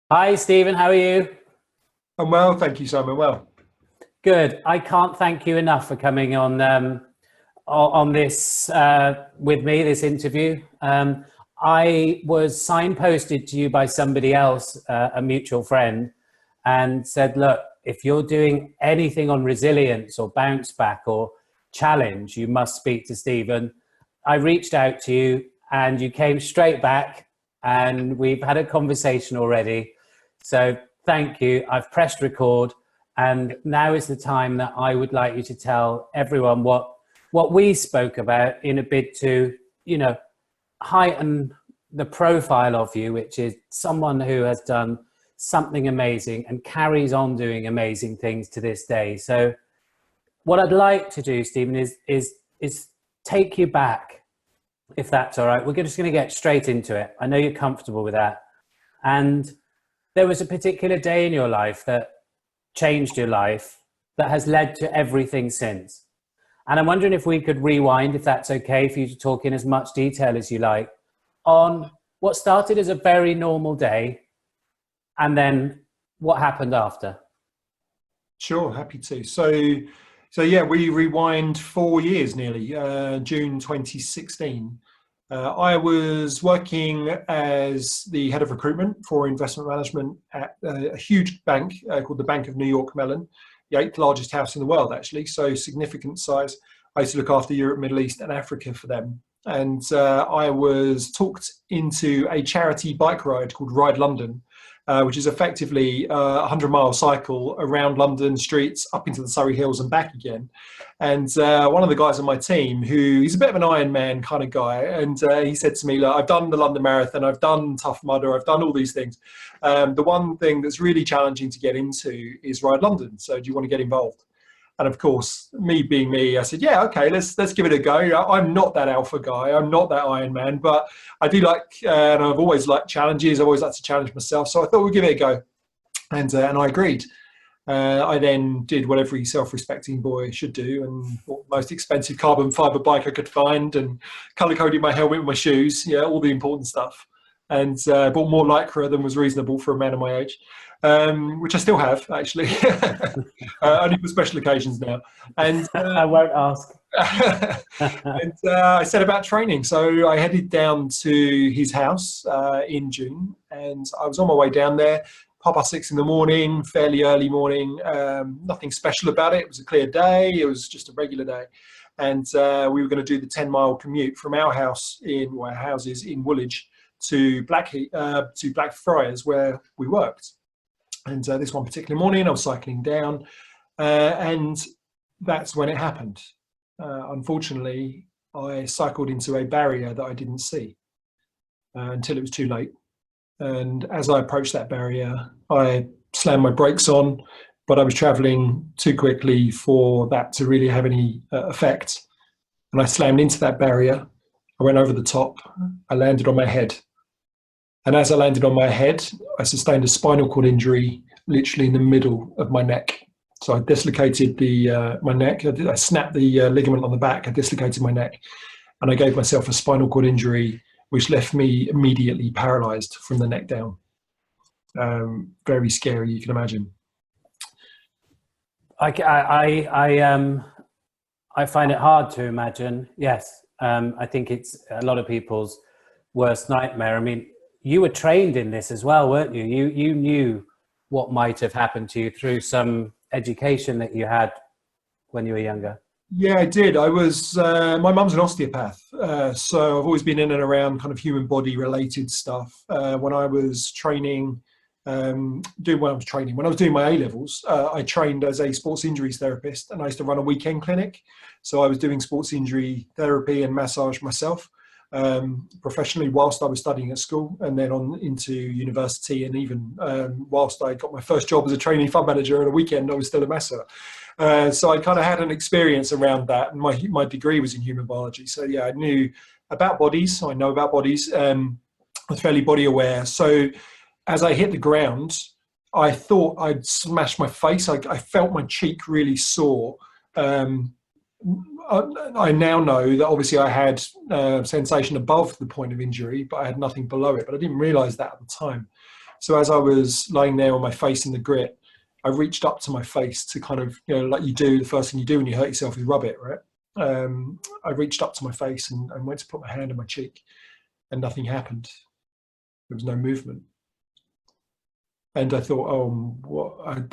Hi, Stephen. How are you? I'm well, thank you, Simon. Well, Good. I can't thank you enough for coming on this with me, this interview. I was signposted to you by somebody else, a mutual friend, and said, "Look, if you're doing anything on resilience or bounce back or challenge, you must speak to Stephen." I reached out to you, and you came straight back, and we've had a conversation already. So thank you. I've pressed record, and now is the time that I would like you to tell everyone what we spoke about in a bid to, heighten the profile of you, which is someone who has done something amazing and carries on doing amazing things to this day. So what I'd like to do, Stephen, is take you back, if that's all right. We're just going to get straight into it. I know you're comfortable with that. And there was a particular day in your life that changed your life that has led to everything since. And I'm wondering if we could rewind, if that's okay for you to talk in as much detail as you like, on what started as a very normal day and then what happened after. sure, happy to. So yeah, we rewind 4 years nearly, June 2016. I was working as the head of recruitment for investment management at a huge bank called the Bank of New York Mellon, the eighth largest house in the world, actually, so significant size. I used to look after Europe, Middle East, and Africa for them. And I was talked into a charity bike ride called Ride London, which is effectively a 100-mile cycle around London streets, up into the Surrey Hills and back again. And one of the guys on my team, who he's a bit of an Iron Man kind of guy, and he said to me, "Look, I've done the London Marathon, I've done Tough Mudder, I've done all these things. The one thing that's really challenging to get into is Ride London. So do you want to get involved?" And of course, me being me, I said, "Yeah, okay, let's give it a go." I'm not that alpha guy, I'm not that Iron Man, but I do like, and I've always liked challenges. I always like to challenge myself. So I thought we'd give it a go, and I agreed. I then did what every self-respecting boy should do and bought the most expensive carbon fiber bike I could find and color-coded my helmet with my shoes, yeah, all the important stuff. And bought more Lycra than was reasonable for a man of my age, which I still have, actually, only for special occasions now. And I won't ask. and I set about training. So I headed down to his house in June, and I was on my way down there, 6:30 in the morning, fairly early morning. Nothing special about it. It was a clear day. It was just a regular day. And we were going to do the 10-mile commute from our house our houses in Woolwich to Blackfriars, where we worked. And this one particular morning, I was cycling down, and that's when it happened. Unfortunately, I cycled into a barrier that I didn't see until it was too late. And as I approached that barrier, I slammed my brakes on, but I was traveling too quickly for that to really have any effect. And I slammed into that barrier. I went over the top. I landed on my head. And as I landed on my head, I sustained a spinal cord injury literally in the middle of my neck. So I dislocated my neck. I snapped the ligament on the back. I dislocated my neck, and I gave myself a spinal cord injury, which left me immediately paralyzed from the neck down. Very scary, you can imagine. I find it hard to imagine. Yes, I think it's a lot of people's worst nightmare. I mean, you were trained in this as well, weren't you? You knew what might have happened to you through some education that you had when you were younger. Yeah, I did. I was, my mum's an osteopath, so I've always been in and around kind of human body related stuff. When I was training, when I was doing my A-levels, I trained as a sports injuries therapist, and I used to run a weekend clinic. So I was doing sports injury therapy and massage myself professionally whilst I was studying at school, and then on into university, and even whilst I got my first job as a trainee fund manager on a weekend, I was still a masser. So I kind of had an experience around that, and my degree was in human biology. So yeah, I knew about bodies. I know about bodies. I was fairly body aware. So as I hit the ground, I thought I'd smashed my face. I felt my cheek really sore. I now know that obviously I had sensation above the point of injury, but I had nothing below it. But I didn't realise that at the time. So as I was lying there on my face in the grit, I reached up to my face to kind of, like you do, the first thing you do when you hurt yourself is rub it, right? I reached up to my face and went to put my hand on my cheek, and nothing happened. There was no movement. And I thought,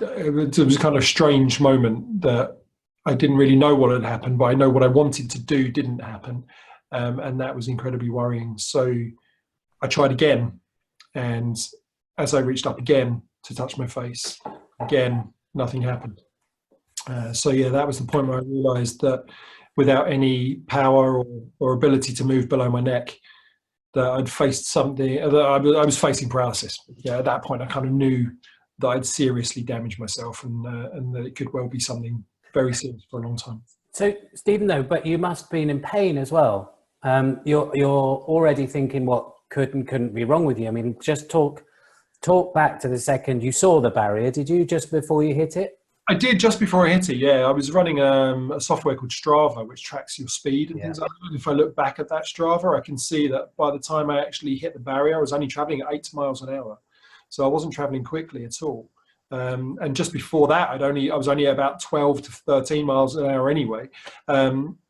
it was a kind of strange moment that I didn't really know what had happened, but I know what I wanted to do didn't happen. And that was incredibly worrying. So I tried again. And as I reached up again to touch my face, again, nothing happened. So yeah, that was the point where I realized that without any power or ability to move below my neck, that I'd faced something, that I was facing paralysis. Yeah, at that point, I kind of knew that I'd seriously damaged myself, and that it could well be something very serious for a long time. So, Stephen, though, but you must have been in pain as well. You're already thinking what could and couldn't be wrong with you. I mean, just talk back to the second you saw the barrier. Did you just before you hit it? I did just before I hit it, yeah. I was running a software called Strava, which tracks your speed and things like that. If I look back at that Strava, I can see that by the time I actually hit the barrier, I was only traveling at 8 miles an hour. So I wasn't traveling quickly at all. And just before that, I was only about 12 to 13 miles an hour anyway.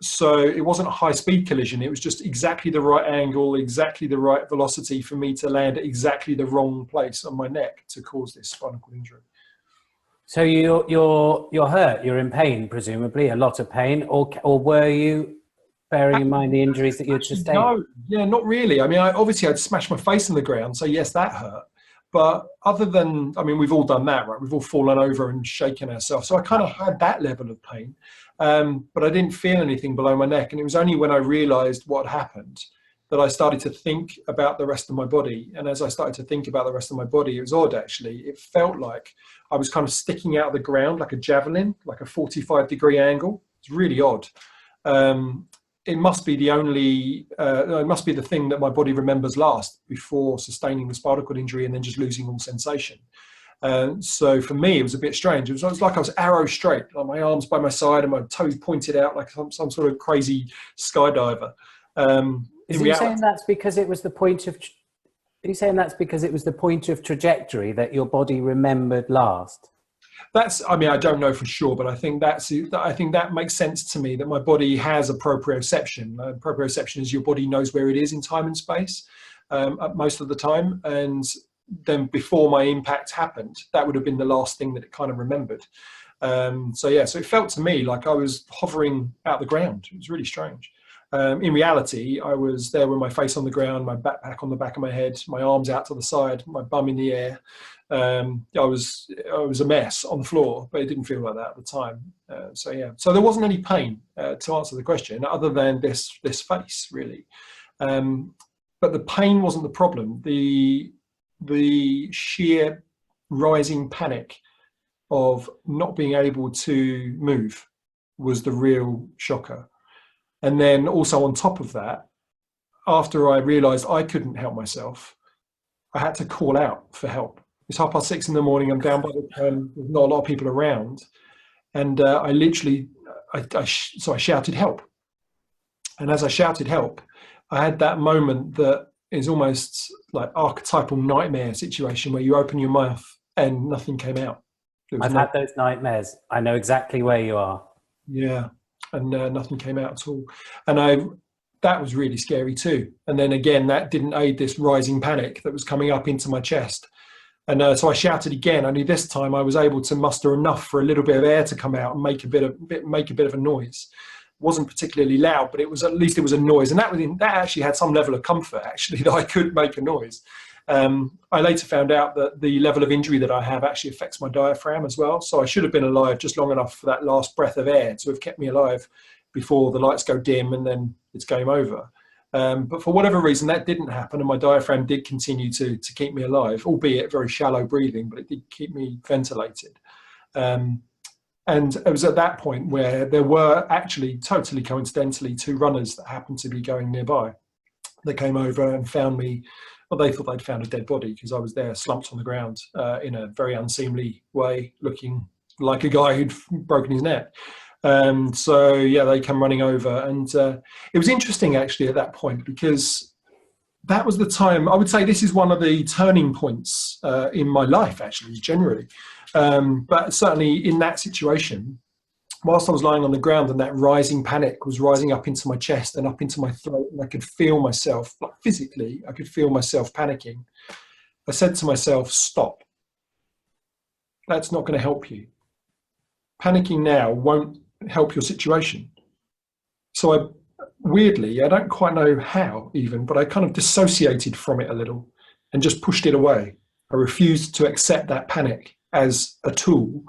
So it wasn't a high speed collision. It was just exactly the right angle, exactly the right velocity for me to land at exactly the wrong place on my neck to cause this spinal cord injury. So you're hurt, you're in pain, presumably, a lot of pain, or were you, bearing in mind the injuries that you'd sustained? No, yeah, not really. I mean, obviously I'd smashed my face in the ground, so yes, that hurt. But other than, I mean, we've all done that, right? We've all fallen over and shaken ourselves. So I kind of had that level of pain, but I didn't feel anything below my neck. And it was only when I realized what happened that I started to think about the rest of my body. And as I started to think about the rest of my body, it was odd, actually. It felt like I was kind of sticking out of the ground like a javelin, like a 45-degree angle. It's really odd. It must be it must be the thing that my body remembers last before sustaining the spinal cord injury and then just losing all sensation. So for me, it was a bit strange. It was like I was arrow straight, like my arms by my side and my toes pointed out like some sort of crazy skydiver. Is he saying that's because it was the point of? Are you saying that's because it was the point of trajectory that your body remembered last? I mean, I don't know for sure, but I think that makes sense to me, that my body has a proprioception. Proprioception is your body knows where it is in time and space most of the time. And then before my impact happened, that would have been the last thing that it kind of remembered. So it felt to me like I was hovering out the ground. It was really strange. In reality, I was there with my face on the ground, my backpack on the back of my head, my arms out to the side, my bum in the air. I was a mess on the floor, but it didn't feel like that at the time. So there wasn't any pain to answer the question, other than this face, really. But the pain wasn't the problem. The sheer rising panic of not being able to move was the real shocker. And then also on top of that, after I realized I couldn't help myself, I had to call out for help. It's 6:30 in the morning. I'm down by the pen. There's not a lot of people around. And I shouted help. And as I shouted help, I had that moment that is almost like archetypal nightmare situation where you open your mouth and nothing came out. I've had those nightmares. I know exactly where you are. Yeah. And nothing came out at all. And that was really scary too. And then again, that didn't aid this rising panic that was coming up into my chest. And so I shouted again, only this time I was able to muster enough for a little bit of air to come out and make a bit of a noise. It wasn't particularly loud, but at least it was a noise. And that actually had some level of comfort, actually, that I could make a noise. I later found out that the level of injury that I have actually affects my diaphragm as well. So I should have been alive just long enough for that last breath of air to have kept me alive before the lights go dim and then it's game over. But for whatever reason, that didn't happen, and my diaphragm did continue to keep me alive, albeit very shallow breathing, but it did keep me ventilated. And it was at that point where there were actually, totally coincidentally, 2 runners that happened to be going nearby. They came over and found me. Well, they thought they'd found a dead body because I was there slumped on the ground in a very unseemly way, looking like a guy who'd broken his neck. They come running over. And it was interesting, actually, at that point, because that was the time. I would say this is one of the turning points in my life, actually, generally. But certainly in that situation, whilst I was lying on the ground and that rising panic was rising up into my chest and up into my throat, and I could feel myself, like physically, I could feel myself panicking. I said to myself, stop. That's not going to help you. Panicking now won't help your situation. So weirdly, I don't quite know how even, but I kind of dissociated from it a little and just pushed it away. I refused to accept that panic as a tool.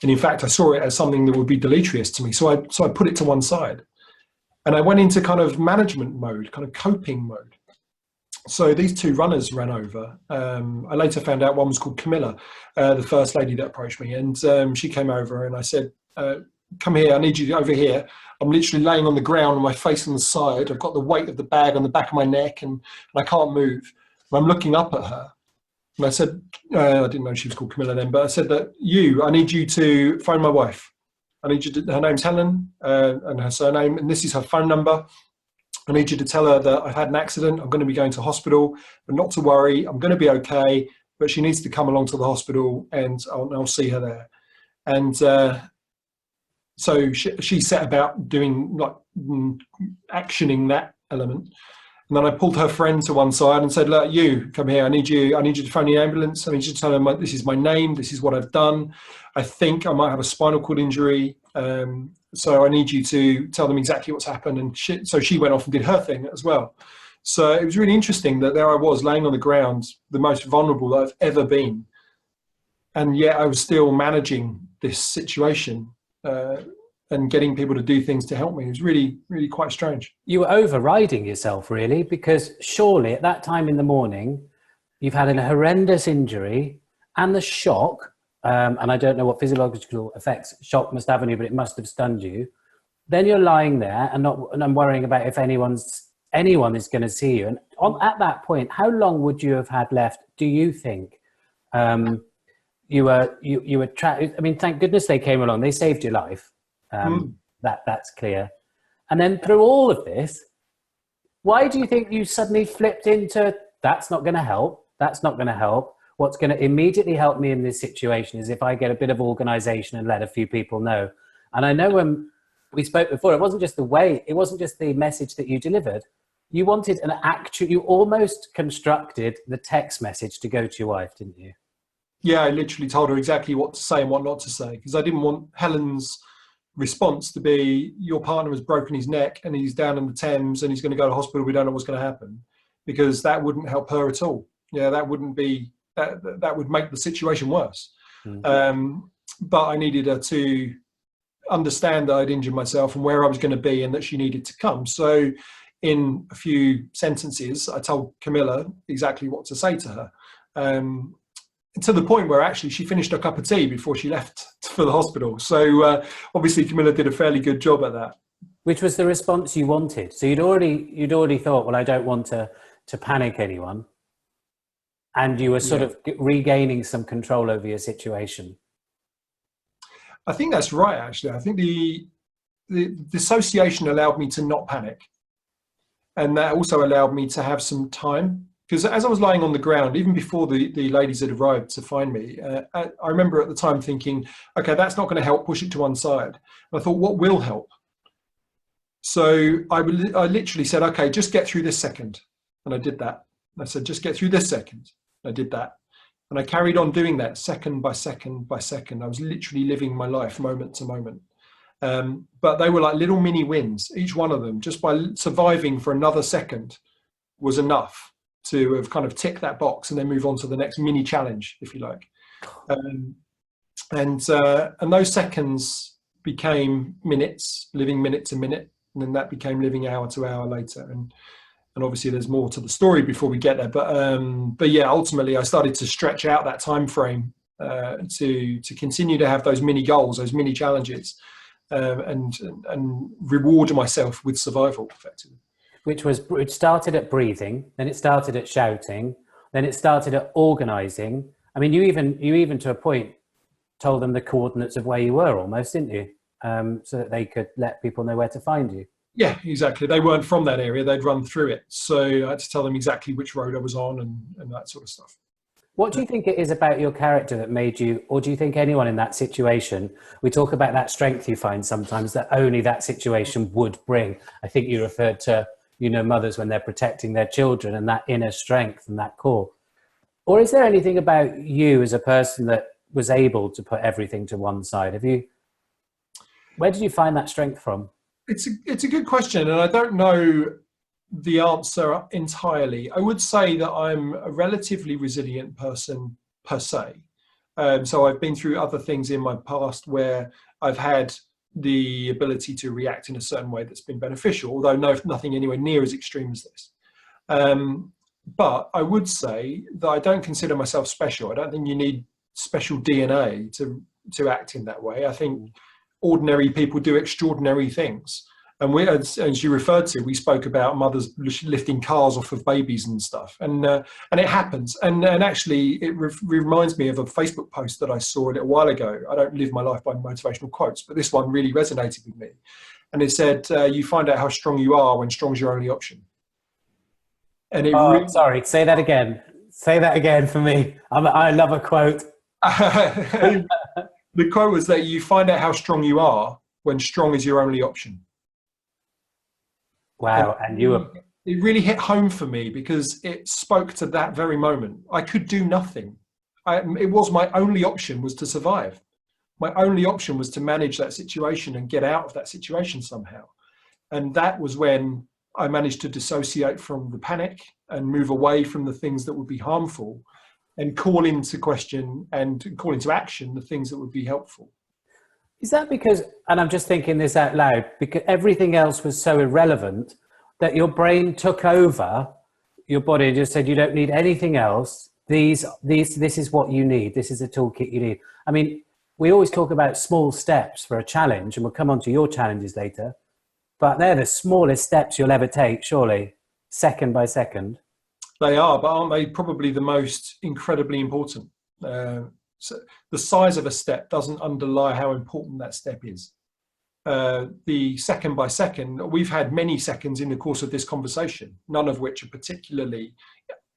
And in fact, I saw it as something that would be deleterious to me. So I put it to one side and I went into kind of management mode, kind of coping mode. So these two runners ran over. I later found out one was called Camilla, the first lady that approached me. And she came over and I said, come here, I need you over here. I'm literally laying on the ground with my face on the side. I've got the weight of the bag on the back of my neck and I can't move. And I'm looking up at her. And I said, I didn't know she was called Camilla then, but I said that I need you to phone my wife. I need you to, her name's Helen and her surname, and this is her phone number. I need you to tell her that I've had an accident. I'm going to be going to hospital, but not to worry. I'm going to be okay, but she needs to come along to the hospital and I'll see her there. And so she set about doing like actioning that element. And then I pulled her friend to one side and said, look, you come here. I need you to phone the ambulance. I need you to tell them this is my name. This is what I've done. I think I might have a spinal cord injury. So I need you to tell them exactly what's happened. And so she went off and did her thing as well. So it was really interesting that there I was laying on the ground, the most vulnerable that I've ever been. And yet I was still managing this situation and getting people to do things to help me. It was really, really quite strange. You were overriding yourself, really, because surely at that time in the morning, you've had a horrendous injury and the shock, and I don't know what physiological effects shock must have on you, but it must have stunned you. Then you're lying there and I'm worrying about if anyone is going to see you. And at that point, how long would you have had left, do you think? You were trapped. I mean, thank goodness they came along. They saved your life. That's clear. And then through all of this, why do you think you suddenly flipped into that's not going to help? That's not going to help. What's going to immediately help me in this situation is if I get a bit of organization and let a few people know. And I know when we spoke before, it wasn't just the message that you delivered. You wanted you almost constructed the text message to go to your wife, didn't you? Yeah, I literally told her exactly what to say and what not to say, because I didn't want Helen's response to be, your partner has broken his neck and he's down in the Thames and he's going to go to hospital. We don't know what's going to happen, because that wouldn't help her at all. Yeah, that wouldn't be, that would make the situation worse. Mm-hmm. But I needed her to understand that I'd injured myself and where I was going to be and that she needed to come. So in a few sentences, I told Camilla exactly what to say to her. To the point where actually she finished her cup of tea before she left for the hospital. So obviously Camilla did a fairly good job at that. Which was the response you wanted. So you'd already thought, well, I don't want to panic anyone. And you were sort of regaining some control over your situation. I think that's right, actually. I think the dissociation allowed me to not panic. And that also allowed me to have some time. Because as I was lying on the ground, even before the ladies had arrived to find me, I remember at the time thinking, okay, that's not going to help, push it to one side. And I thought, what will help? So I literally said, okay, just get through this second. And I did that. And I said, just get through this second. And I did that. And I carried on doing that second by second by second. I was literally living my life moment to moment. But they were like little mini wins, each one of them, just by surviving for another second was enough to have kind of ticked that box and then move on to the next mini challenge, if you like. And those seconds became minutes, living minute to minute, and then that became living hour to hour later. And obviously there's more to the story before we get there. But yeah, ultimately I started to stretch out that time frame to continue to have those mini goals, those mini challenges, and reward myself with survival, effectively. It started at breathing, then it started at shouting, then it started at organizing. I mean, you even to a point told them the coordinates of where you were almost, didn't you? So that they could let people know where to find you. Yeah, exactly. They weren't from that area. They'd run through it. So I had to tell them exactly which road I was on and that sort of stuff. What do you think it is about your character that made you, or do you think anyone in that situation, we talk about that strength you find sometimes that only that situation would bring. I think you referred to, mothers when they're protecting their children and that inner strength and that core. Or is there anything about you as a person that was able to put everything to one side? Where did you find that strength from? It's a good question, and I don't know the answer entirely. I would say that I'm a relatively resilient person per se. So I've been through other things in my past where I've had the ability to react in a certain way that's been beneficial, although nothing anywhere near as extreme as this. But I would say that I don't consider myself special. I don't think you need special DNA to act in that way. I think ordinary people do extraordinary things. And as you referred to, we spoke about mothers lifting cars off of babies and stuff, and it happens. And actually, it reminds me of a Facebook post that I saw a little while ago. I don't live my life by motivational quotes, but this one really resonated with me. And it said, "You find out how strong you are when strong's your only option." And sorry, say that again. Say that again for me. I love a quote. The quote was that you find out how strong you are when strong is your only option. Wow. And it really hit home for me because it spoke to that very moment. I could do nothing. It was my only option was to survive. My only option was to manage that situation and get out of that situation somehow. And that was when I managed to dissociate from the panic and move away from the things that would be harmful and call into question and call into action the things that would be helpful. Is that because, and I'm just thinking this out loud, because everything else was so irrelevant that your brain took over your body and just said, you don't need anything else. This is what you need. This is the toolkit you need. I mean, we always talk about small steps for a challenge, and we'll come on to your challenges later, but they're the smallest steps you'll ever take, surely, second by second. They are, but aren't they probably the most incredibly important? So the size of a step doesn't underlie how important that step is. The second by second, we've had many seconds in the course of this conversation, none of which are particularly,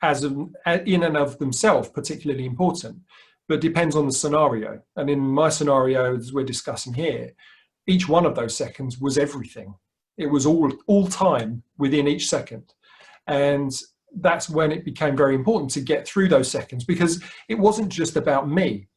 in and of themselves, particularly important, but depends on the scenario. And in my scenario, as we're discussing here, each one of those seconds was everything. It was all time within each second. And that's when it became very important to get through those seconds, because it wasn't just about me.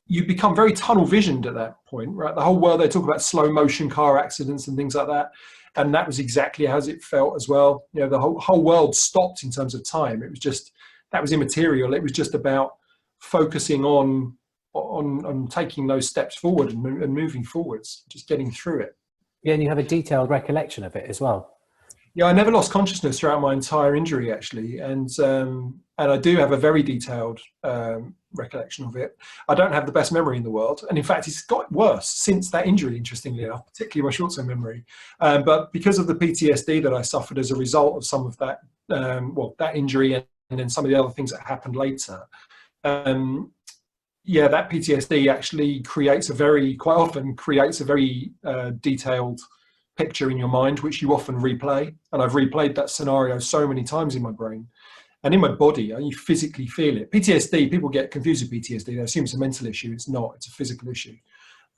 You become very tunnel visioned at that point, right? The whole world, they talk about slow motion car accidents and things like that. And that was exactly as it felt as well. The whole world stopped in terms of time. It was just, that was immaterial. It was just about focusing on taking those steps forward and moving forwards, just getting through it. Yeah, and you have a detailed recollection of it as well. Yeah, I never lost consciousness throughout my entire injury, actually, and I do have a very detailed recollection of it. I don't have the best memory in the world, and in fact, it's got worse since that injury, interestingly enough, particularly my short-term memory. But because of the PTSD that I suffered as a result of some of that, that injury and then some of the other things that happened later, that PTSD actually quite often creates a very detailed picture in your mind, which you often replay. And I've replayed that scenario so many times in my brain and in my body. You physically feel it. PTSD, people get confused with PTSD. They assume it's a mental issue. It's not. It's a physical issue.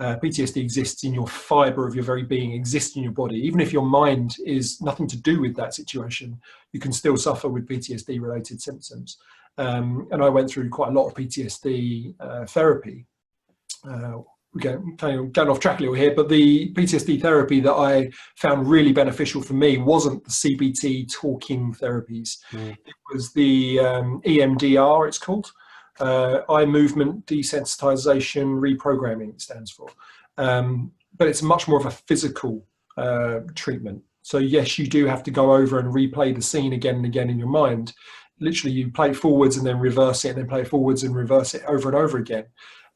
PTSD exists in your fiber of your very being, exists in your body. Even if your mind is nothing to do with that situation, you can still suffer with PTSD related symptoms. And I went through quite a lot of PTSD therapy. We're going off track a little here, but the PTSD therapy that I found really beneficial for me wasn't the CBT talking therapies. It was the EMDR, it's called. Eye movement desensitization reprogramming, it stands for. But it's much more of a physical treatment. So yes, you do have to go over and replay the scene again and again in your mind. Literally, you play it forwards and then reverse it, and then play it forwards and reverse it over and over again.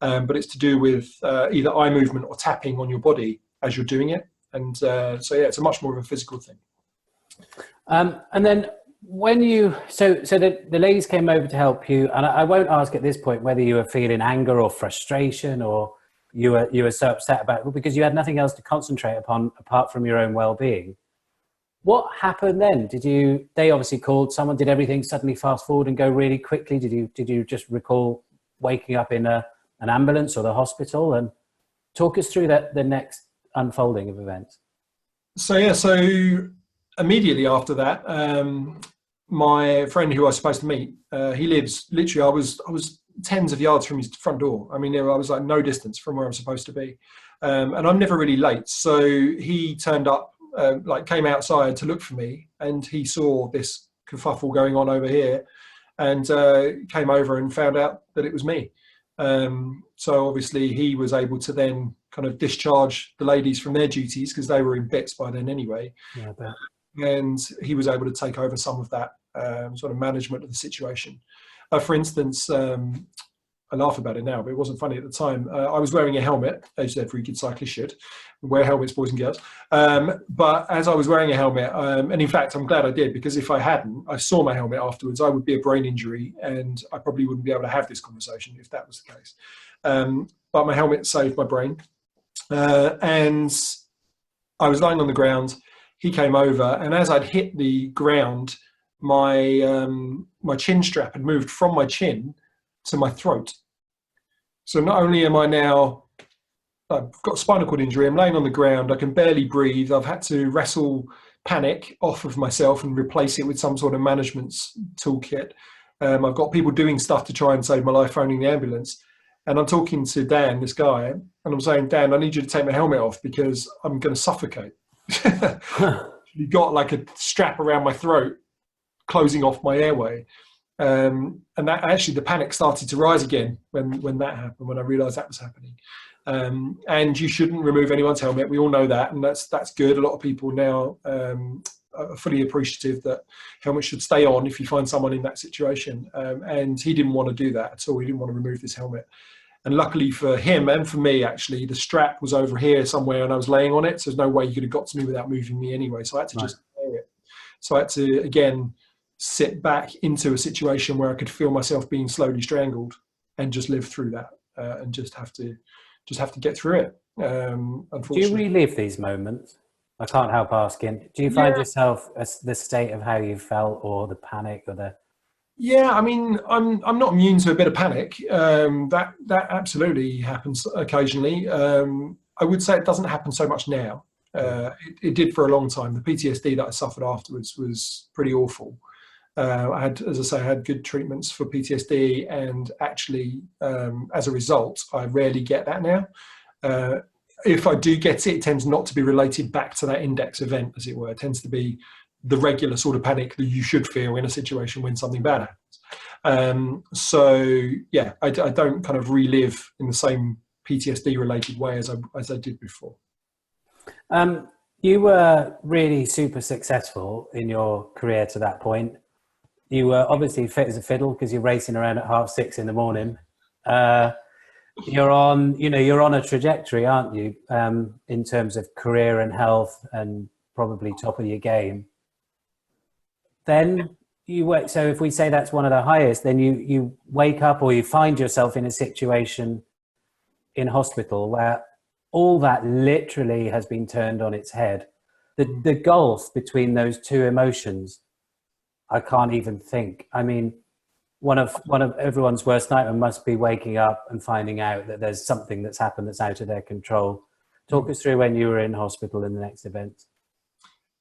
But it's to do with either eye movement or tapping on your body as you're doing it. And it's a much more of a physical thing. And then when the ladies came over to help you, and I won't ask at this point whether you were feeling anger or frustration or you were so upset about it because you had nothing else to concentrate upon apart from your own well-being. What happened then? They obviously called someone, did everything suddenly fast forward and go really quickly? Did you just recall waking up in an ambulance or the hospital? And talk us through the next unfolding of events. So immediately after that, my friend who I was supposed to meet, he lives literally, I was tens of yards from his front door. I mean, I was like no distance from where I'm supposed to be. And I'm never really late. So he turned up, came outside to look for me, and he saw this kerfuffle going on over here, and came over and found out that it was me. So obviously he was able to then kind of discharge the ladies from their duties because they were in bits by then anyway. Yeah, I bet. And he was able to take over some of that sort of management of the situation. For instance, I laugh about it now, but it wasn't funny at the time. I was wearing a helmet, as every good cyclist should. Wear helmets, boys and girls. But as I was wearing a helmet, and in fact, I'm glad I did, because if I hadn't, I saw my helmet afterwards, I would be a brain injury, and I probably wouldn't be able to have this conversation if that was the case. But my helmet saved my brain. And I was lying on the ground. He came over, and as I'd hit the ground, my chin strap had moved from my chin to my throat. So not only am I now, I've got a spinal cord injury, I'm laying on the ground, I can barely breathe, I've had to wrestle panic off of myself and replace it with some sort of management toolkit. I've got people doing stuff to try and save my life, phoning the ambulance. And I'm talking to Dan, this guy, and I'm saying, Dan, I need you to take my helmet off because I'm going to suffocate. You got like a strap around my throat, closing off my airway. And that actually, the panic started to rise again when that happened, when I realized that was happening. And you shouldn't remove anyone's helmet. We all know that, and that's good. A lot of people now are fully appreciative that helmets should stay on if you find someone in that situation. And he didn't want to do that at all. He didn't want to remove this helmet. And luckily for him and for me, actually, the strap was over here somewhere and I was laying on it. So there's no way you could have got to me without moving me anyway. So I had to just wear it. So I had to, again, sit back into a situation where I could feel myself being slowly strangled and just live through that and just have to get through it. Unfortunately. Do you relive these moments? I can't help asking. Do you find yourself the state of how you felt, or the panic, or the? Yeah, I mean, I'm not immune to a bit of panic. That absolutely happens occasionally. I would say it doesn't happen so much now. It did for a long time. The PTSD that I suffered afterwards was pretty awful. I had, as I say, I had good treatments for PTSD, and actually, as a result, I rarely get that now. If I do get it, it tends not to be related back to that index event, as it were. It tends to be the regular sort of panic that you should feel in a situation when something bad happens. So yeah, I don't kind of relive in the same PTSD related way as I did before. You were really super successful in your career to that point. You were obviously fit as a fiddle because you're racing around at 6:30 in the morning. You're on a trajectory, aren't you? In terms of career and health, and probably top of your game. Then so if we say that's one of the highest, then you wake up, or you find yourself in a situation in hospital where all that literally has been turned on its head. The gulf between those two emotions, I can't even think. I mean, one of everyone's worst nightmare must be waking up and finding out that there's something that's happened that's out of their control. Talk us through when you were in hospital in the next event.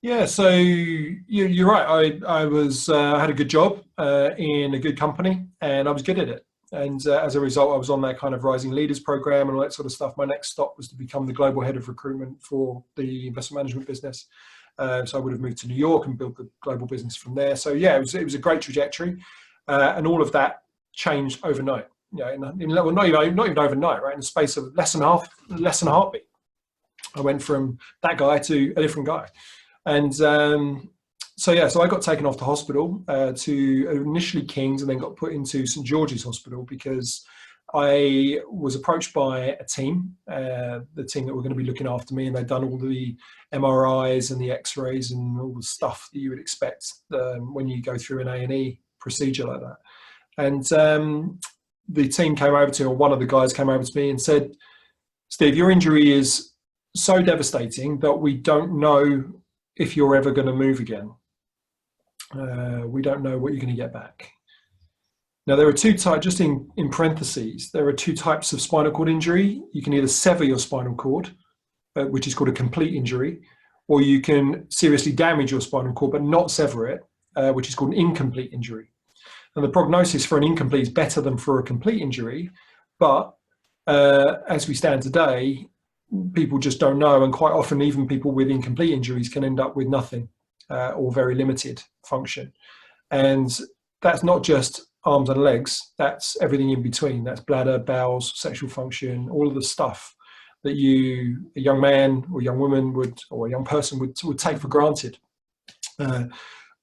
Yeah, so you're right. I had a good job in a good company, and I was good at it. And as a result, I was on that kind of Rising Leaders program and all that sort of stuff. My next stop was to become the global head of recruitment for the investment management business. So I would have moved to New York and built the global business from there. So yeah, it was a great trajectory, and all of that changed overnight. Yeah, not even overnight, right? In the space of less than a heartbeat, I went from that guy to a different guy. And so I got taken off to hospital to initially King's, and then got put into St George's Hospital because I was approached by a team, the team that were going to be looking after me, and they'd done all the MRIs and the X-rays and all the stuff that you would expect when you go through an A&E procedure like that. And the team came over to me, or one of the guys came over to me and said, Steve, your injury is so devastating that we don't know if you're ever going to move again. We don't know what you're going to get back. Now, there are two types, just in parentheses, there are two types of spinal cord injury. You can either sever your spinal cord, which is called a complete injury, or you can seriously damage your spinal cord but not sever it, which is called an incomplete injury. And the prognosis for an incomplete is better than for a complete injury, but as we stand today, people just don't know, and quite often even people with incomplete injuries can end up with nothing or very limited function. And that's not just arms and legs, that's everything in between. That's bladder, bowels, sexual function, all of the stuff that a young man or young woman would, or a young person would take for granted.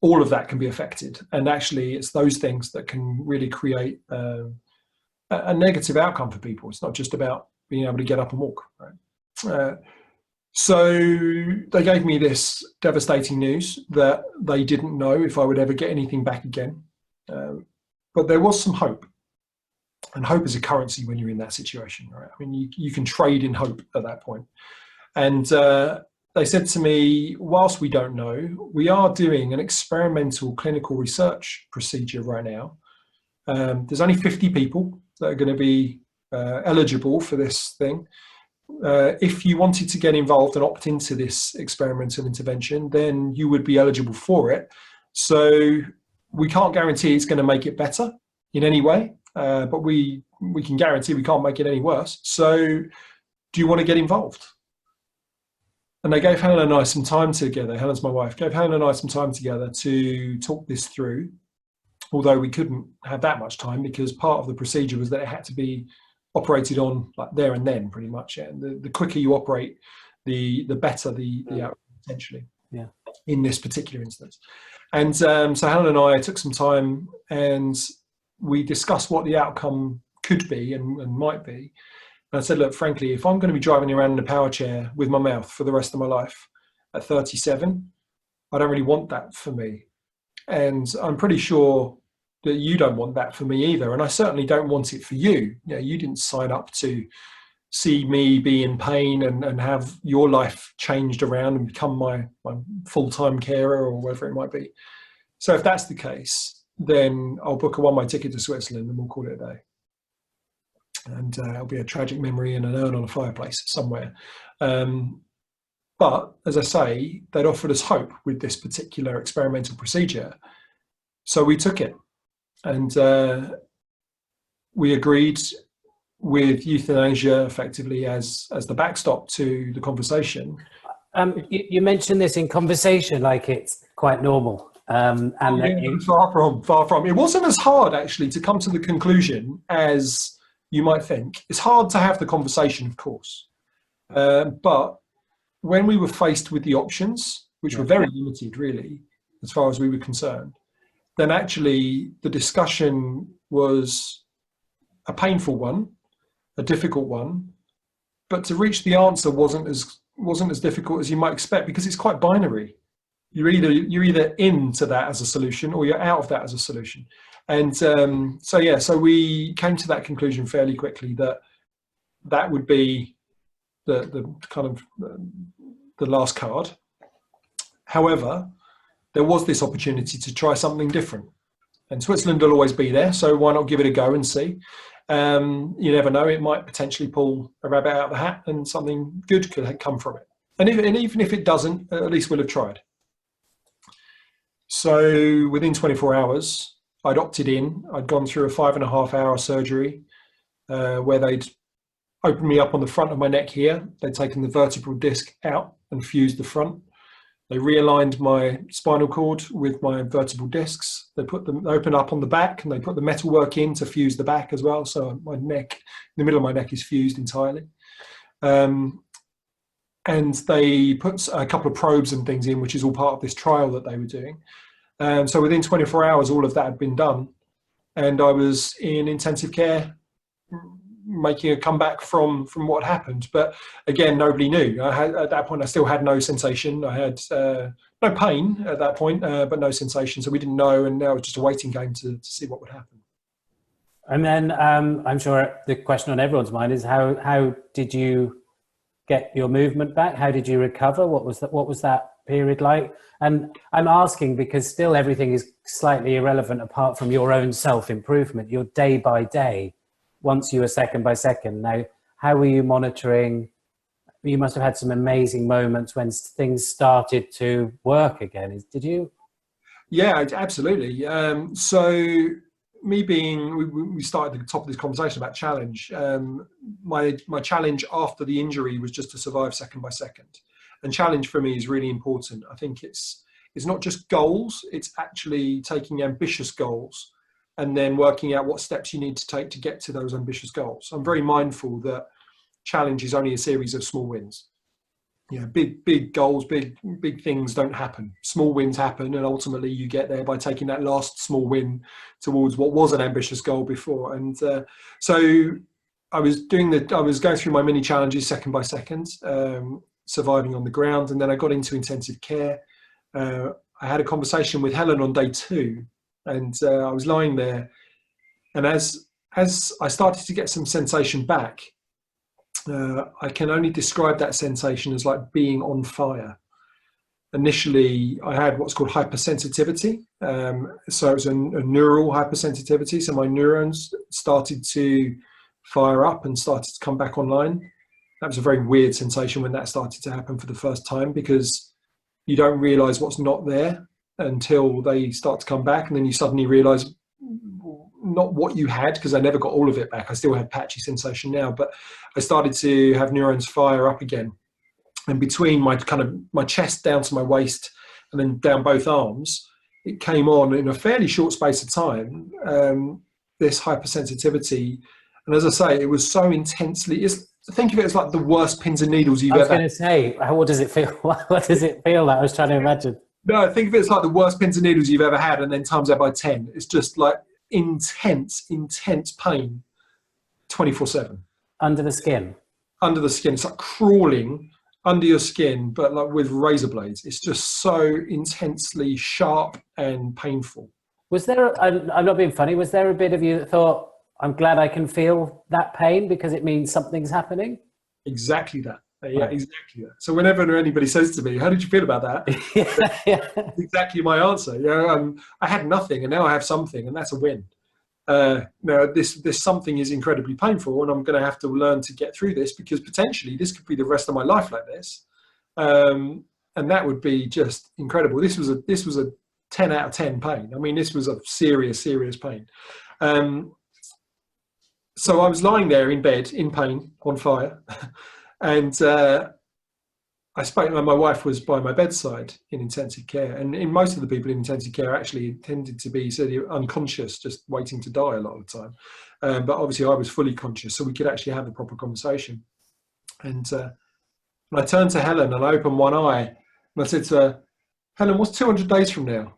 All of that can be affected. And actually it's those things that can really create a negative outcome for people. It's not just about being able to get up and walk, right? So they gave me this devastating news that they didn't know if I would ever get anything back again. But there was some hope. And hope is a currency when you're in that situation, right? I mean, you can trade in hope at that point. And they said to me, whilst we don't know, we are doing an experimental clinical research procedure right now. There's only 50 people that are going to be eligible for this thing. If you wanted to get involved and opt into this experimental intervention, then you would be eligible for it. So we can't guarantee it's going to make it better in any way, but we can guarantee we can't make it any worse. So do you want to get involved? And they gave Helen and I some time together. Helen's my wife. Gave Helen and I some time together to talk this through, although we couldn't have that much time because part of the procedure was that it had to be operated on like there and then, pretty much. And the quicker you operate, the better the outcome potentially. Yeah. In this particular instance. And so Helen and I took some time and we discussed what the outcome could be and might be. And I said, look, frankly, if I'm going to be driving around in a power chair with my mouth for the rest of my life at 37, I don't really want that for me. And I'm pretty sure that you don't want that for me either. And I certainly don't want it for you. You know, you didn't sign up to see me be in pain and have your life changed around and become my full-time carer or whatever it might be. So if that's the case, then I'll book a one-way ticket to Switzerland and we'll call it a day. And it'll be a tragic memory and an urn on a fireplace somewhere. But as I say, they'd offered us hope with this particular experimental procedure. So we took it. And we agreed with euthanasia effectively as the backstop to the conversation. You mentioned this in conversation like it's quite normal. And far from. It wasn't as hard actually to come to the conclusion as you might think. It's hard to have the conversation, of course. But when we were faced with the options, which were very limited really, as far as we were concerned, then actually the discussion was a painful one, a difficult one, but to reach the answer wasn't as difficult as you might expect because it's quite binary. You're either into that as a solution or you're out of that as a solution. And so we came to that conclusion fairly quickly that would be the kind of the last card. However, there was this opportunity to try something different. And Switzerland will always be there, so why not give it a go and see? You never know, it might potentially pull a rabbit out of the hat and something good could come from it. And even if it doesn't, at least we'll have tried. So within 24 hours, I'd opted in. I'd gone through a 5.5-hour surgery where they'd opened me up on the front of my neck here. They'd taken the vertebral disc out and fused the front. They realigned my spinal cord with my vertebral discs. They opened up on the back and they put the metalwork in to fuse the back as well. So my neck, the middle of my neck is fused entirely. And they put a couple of probes and things in, which is all part of this trial that they were doing. So within 24 hours, all of that had been done. And I was in intensive care, making a comeback from what happened. But again, nobody knew. At that point, I still had no sensation. I had no pain at that point, but no sensation. So we didn't know. And now it was just a waiting game to see what would happen. And then I'm sure the question on everyone's mind is how did you get your movement back? How did you recover? What was that period like? And I'm asking because still everything is slightly irrelevant apart from your own self-improvement, your day by day, once you were second by second. Now, how were you monitoring? You must have had some amazing moments when things started to work again. Did you? Yeah, absolutely. So me being, we started at the top of this conversation about challenge. My challenge after the injury was just to survive second by second. And challenge for me is really important. I think it's not just goals, it's actually taking ambitious goals and then working out what steps you need to take to get to those ambitious goals. I'm very mindful that challenge is only a series of small wins. Yeah, big goals, big things don't happen. Small wins happen, and ultimately you get there by taking that last small win towards what was an ambitious goal before. And so I was going through my mini challenges second by second, surviving on the ground, and then I got into intensive care. I had a conversation with Helen on day 2, and I was lying there, and as I started to get some sensation back, I can only describe that sensation as like being on fire. Initially, I had what's called hypersensitivity. So it was a neural hypersensitivity. So my neurons started to fire up and started to come back online. That was a very weird sensation when that started to happen for the first time, because you don't realize what's not there until they start to come back. And then you suddenly realize not what you had, because I never got all of it back. I still had patchy sensation now, but I started to have neurons fire up again. And between my chest down to my waist and then down both arms, it came on in a fairly short space of time, this hypersensitivity. And as I say, it was so intensely, think of it as like the worst pins and needles you've ever had. I was going to say, what does it feel? What does it feel like? I was trying to imagine. No, think of it as like the worst pins and needles you've ever had, and then times that by 10. It's just like intense pain 24/7 under the skin. It's like crawling under your skin, but like with razor blades. It's just so intensely sharp and painful. Was there, I'm not being funny, was there a bit of you that thought, I'm glad I can feel that pain because it means something's happening? Exactly that. Yeah, right. Exactly that. So whenever anybody says to me, how did you feel about that? That's exactly my answer. I had nothing and now I have something, and that's a win. Now this something is incredibly painful, and I'm going to have to learn to get through this, because potentially this could be the rest of my life like this. And that would be just incredible. This was a 10 out of 10 pain. I mean, this was a serious pain. So I was lying there in bed in pain, on fire. And I spoke, my wife was by my bedside in intensive care, and in most of the people in intensive care actually tended to be sort of unconscious, just waiting to die a lot of the time. But obviously I was fully conscious, so we could actually have a proper conversation. And I turned to Helen and I opened one eye and I said to her, Helen, what's 200 days from now?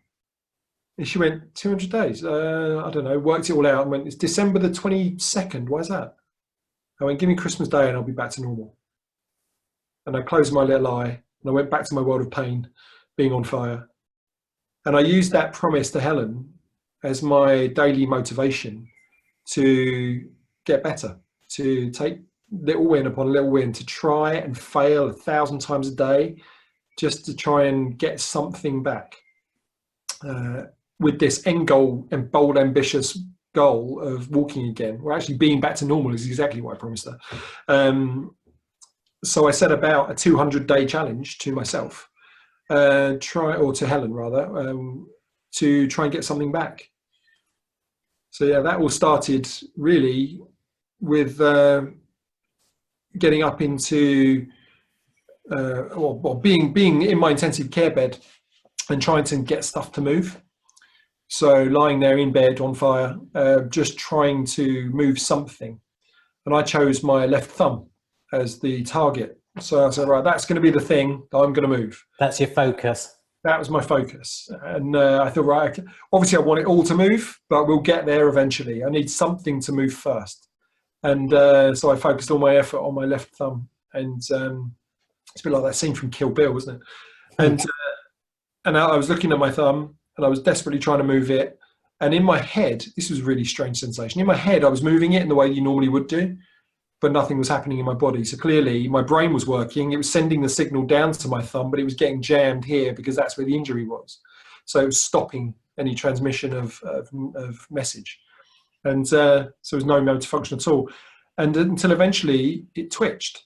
And she went, 200 days? I don't know, worked it all out and went, it's December the 22nd, why is that? I went, give me Christmas Day and I'll be back to normal. And I closed my little eye and I went back to my world of pain, being on fire. And I used that promise to Helen as my daily motivation to get better, to take little win upon little win, to try and fail 1,000 times a day, just to try and get something back. With this end goal and bold, ambitious goal of walking again, or actually being back to normal, is exactly what I promised her. So I set about a 200-day challenge to myself, to Helen rather, to try and get something back. So yeah, that all started really with getting up into being in my intensive care bed and trying to get stuff to move. So lying there in bed on fire, just trying to move something. And I chose my left thumb as the target. So I said, right, that's going to be the thing that I'm going to move. That's your focus. That was my focus. And I thought, right, obviously I want it all to move, but we'll get there eventually. I need something to move first. And so I focused all my effort on my left thumb. And it's a bit like that scene from Kill Bill, isn't it? And I was looking at my thumb and I was desperately trying to move it. And in my head, this was a really strange sensation. In my head, I was moving it in the way you normally would do, but nothing was happening in my body. So clearly my brain was working. It was sending the signal down to my thumb, but it was getting jammed here because that's where the injury was. So it was stopping any transmission of message. And so there was no motor function at all. And until eventually it twitched.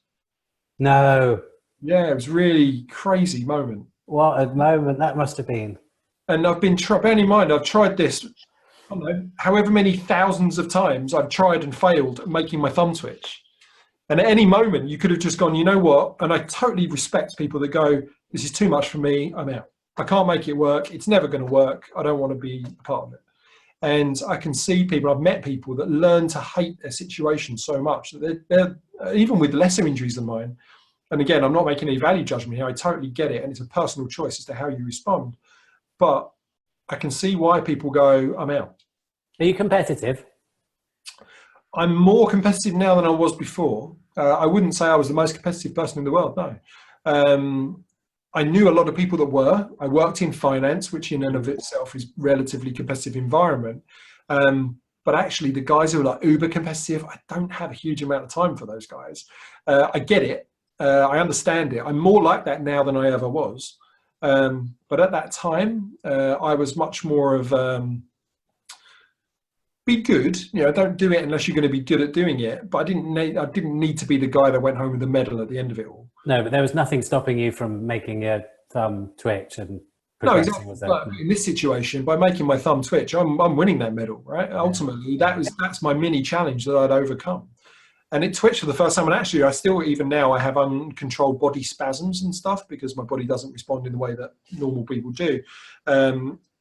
No. Yeah, it was a really crazy moment. What a moment that must have been. And I've been bearing in mind, I've tried this, I don't know, however many thousands of times I've tried and failed at making my thumb twitch. And at any moment you could have just gone, you know what? And I totally respect people that go, this is too much for me, I'm out. I can't make it work. It's never going to work. I don't want to be a part of it. And I can see people, I've met people that learn to hate their situation so much that they're even with lesser injuries than mine. And again, I'm not making any value judgment here. I totally get it. And it's a personal choice as to how you respond. But I can see why people go, I'm out. Are you competitive? I'm more competitive now than I was before. I wouldn't say I was the most competitive person in the world, no. I knew a lot of people that were. I worked in finance, which in and of itself is relatively competitive environment. But actually the guys who are like uber competitive, I don't have a huge amount of time for those guys. I get it. I understand it. I'm more like that now than I ever was. But at that time, I was much more of be good. You know, don't do it unless you're going to be good at doing it. But I didn't need to be the guy that went home with the medal at the end of it all. No, but there was nothing stopping you from making your thumb twitch and no, exactly. But in this situation, by making my thumb twitch, I'm winning that medal, right? Yeah. Ultimately, that's my mini challenge that I'd overcome. And it twitched for the first time. And actually, I still, even now, I have uncontrolled body spasms and stuff because my body doesn't respond in the way that normal people do.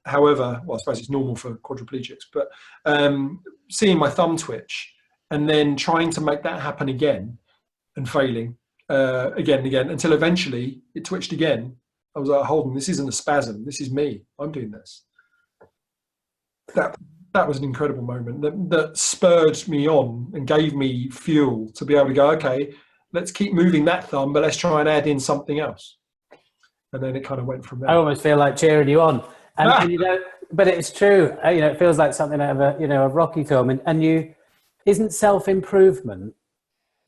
However, well, I suppose it's normal for quadriplegics, but seeing my thumb twitch and then trying to make that happen again and failing again and again until eventually it twitched again. I was like, hold on, this isn't a spasm. This is me. I'm doing this. That was an incredible moment that spurred me on and gave me fuel to be able to go, okay, let's keep moving that thumb, but let's try and add in something else. And then it kind of went from there. I almost feel like cheering you on. And you know, but it's true. You know, it feels like something out of a Rocky film. And isn't self-improvement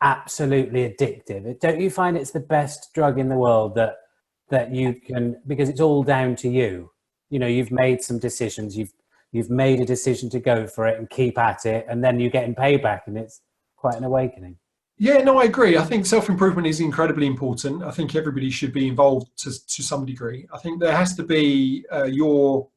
absolutely addictive? Don't you find it's the best drug in the world that you can, because it's all down to you. You know, you've made some decisions. You've made a decision to go for it and keep at it, and then you're getting payback, and it's quite an awakening. Yeah, no, I agree. I think self-improvement is incredibly important. I think everybody should be involved to some degree. I think there has to be your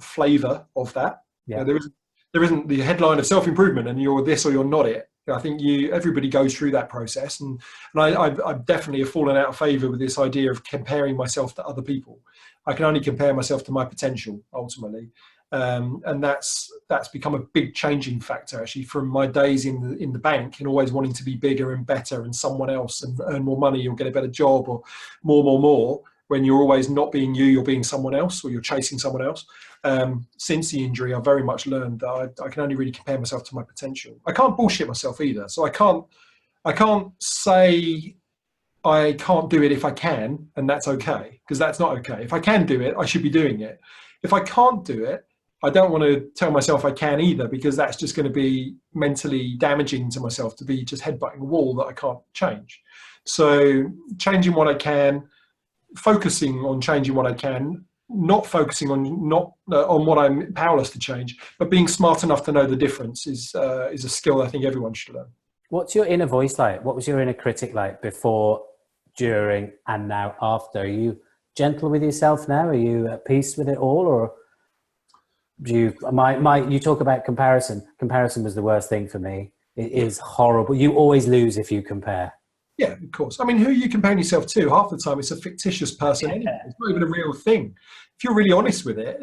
flavour of that. Yeah. There isn't the headline of self-improvement and you're this or you're not it. I think everybody goes through that process, and I definitely have fallen out of favour with this idea of comparing myself to other people. I can only compare myself to my potential ultimately. And that's become a big changing factor actually from my days in the bank and always wanting to be bigger and better and someone else and earn more money or get a better job or more, when you're always not being you're being someone else or you're chasing someone else. Since the injury, I've very much learned that I can only really compare myself to my potential. I can't bullshit myself either. So I can't say I can't do it if I can, and that's okay, because that's not okay. If I can do it, I should be doing it. If I can't do it, I don't want to tell myself I can either, because that's just going to be mentally damaging to myself to be just headbutting a wall that I can't change. So changing what I can, focusing on changing what I can, not focusing on what I'm powerless to change, but being smart enough to know the difference is a skill I think everyone should learn. What's your inner voice like? What was your inner critic like before, during, and now after? Are you gentle with yourself now? Are you at peace with it all, or you talk about comparison. Comparison was the worst thing for me. It is horrible. You always lose if you compare. Yeah, of course. I mean, who are you comparing yourself to? Half the time it's a fictitious person anyway. It's not even a real thing. If you're really honest with it,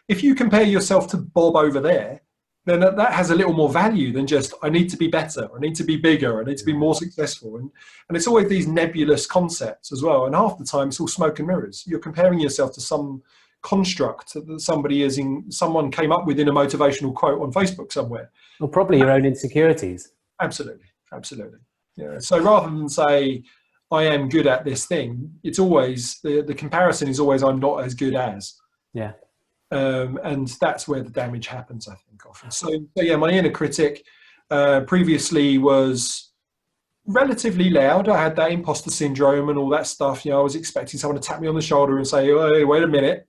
if you compare yourself to Bob over there, then that has a little more value than just, I need to be better, I need to be bigger, I need to be more successful. And it's always these nebulous concepts as well. And half the time it's all smoke and mirrors. You're comparing yourself to some construct that someone came up with in a motivational quote on Facebook somewhere. Well, probably your own insecurities. Absolutely. Yeah. So rather than say I am good at this thing, it's always the comparison is always I'm not as good as. Yeah. And that's where the damage happens, I think, often. So yeah, my inner critic previously was relatively loud. I had that imposter syndrome and all that stuff. I was expecting someone to tap me on the shoulder and say, "Hey, wait a minute,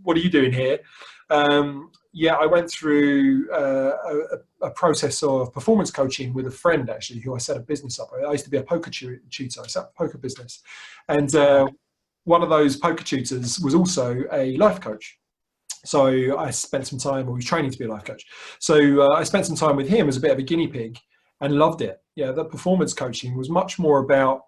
what are you doing here?" Yeah, I went through a process of performance coaching with a friend, actually, who I set a business up. I used to be a poker tutor. I set up a poker business. And one of those poker tutors was also a life coach. So I spent some time, or he was training to be a life coach. So I spent some time with him as a bit of a guinea pig and loved it. Yeah, the performance coaching was much more about,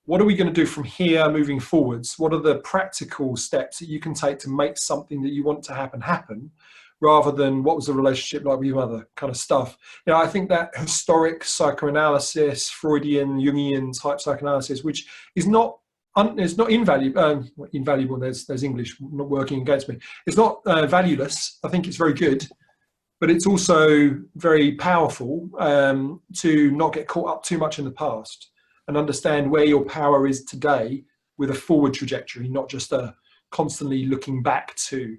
what are we going to do from here moving forwards? What are the practical steps that you can take to make something that you want to happen, rather than what was the relationship like with your mother kind of stuff. I think that historic psychoanalysis, Freudian, Jungian type psychoanalysis, which is not it's not invaluable. There's English not working against me. It's not valueless. I think it's very good, but it's also very powerful to not get caught up too much in the past and understand where your power is today with a forward trajectory, not just a constantly looking back to.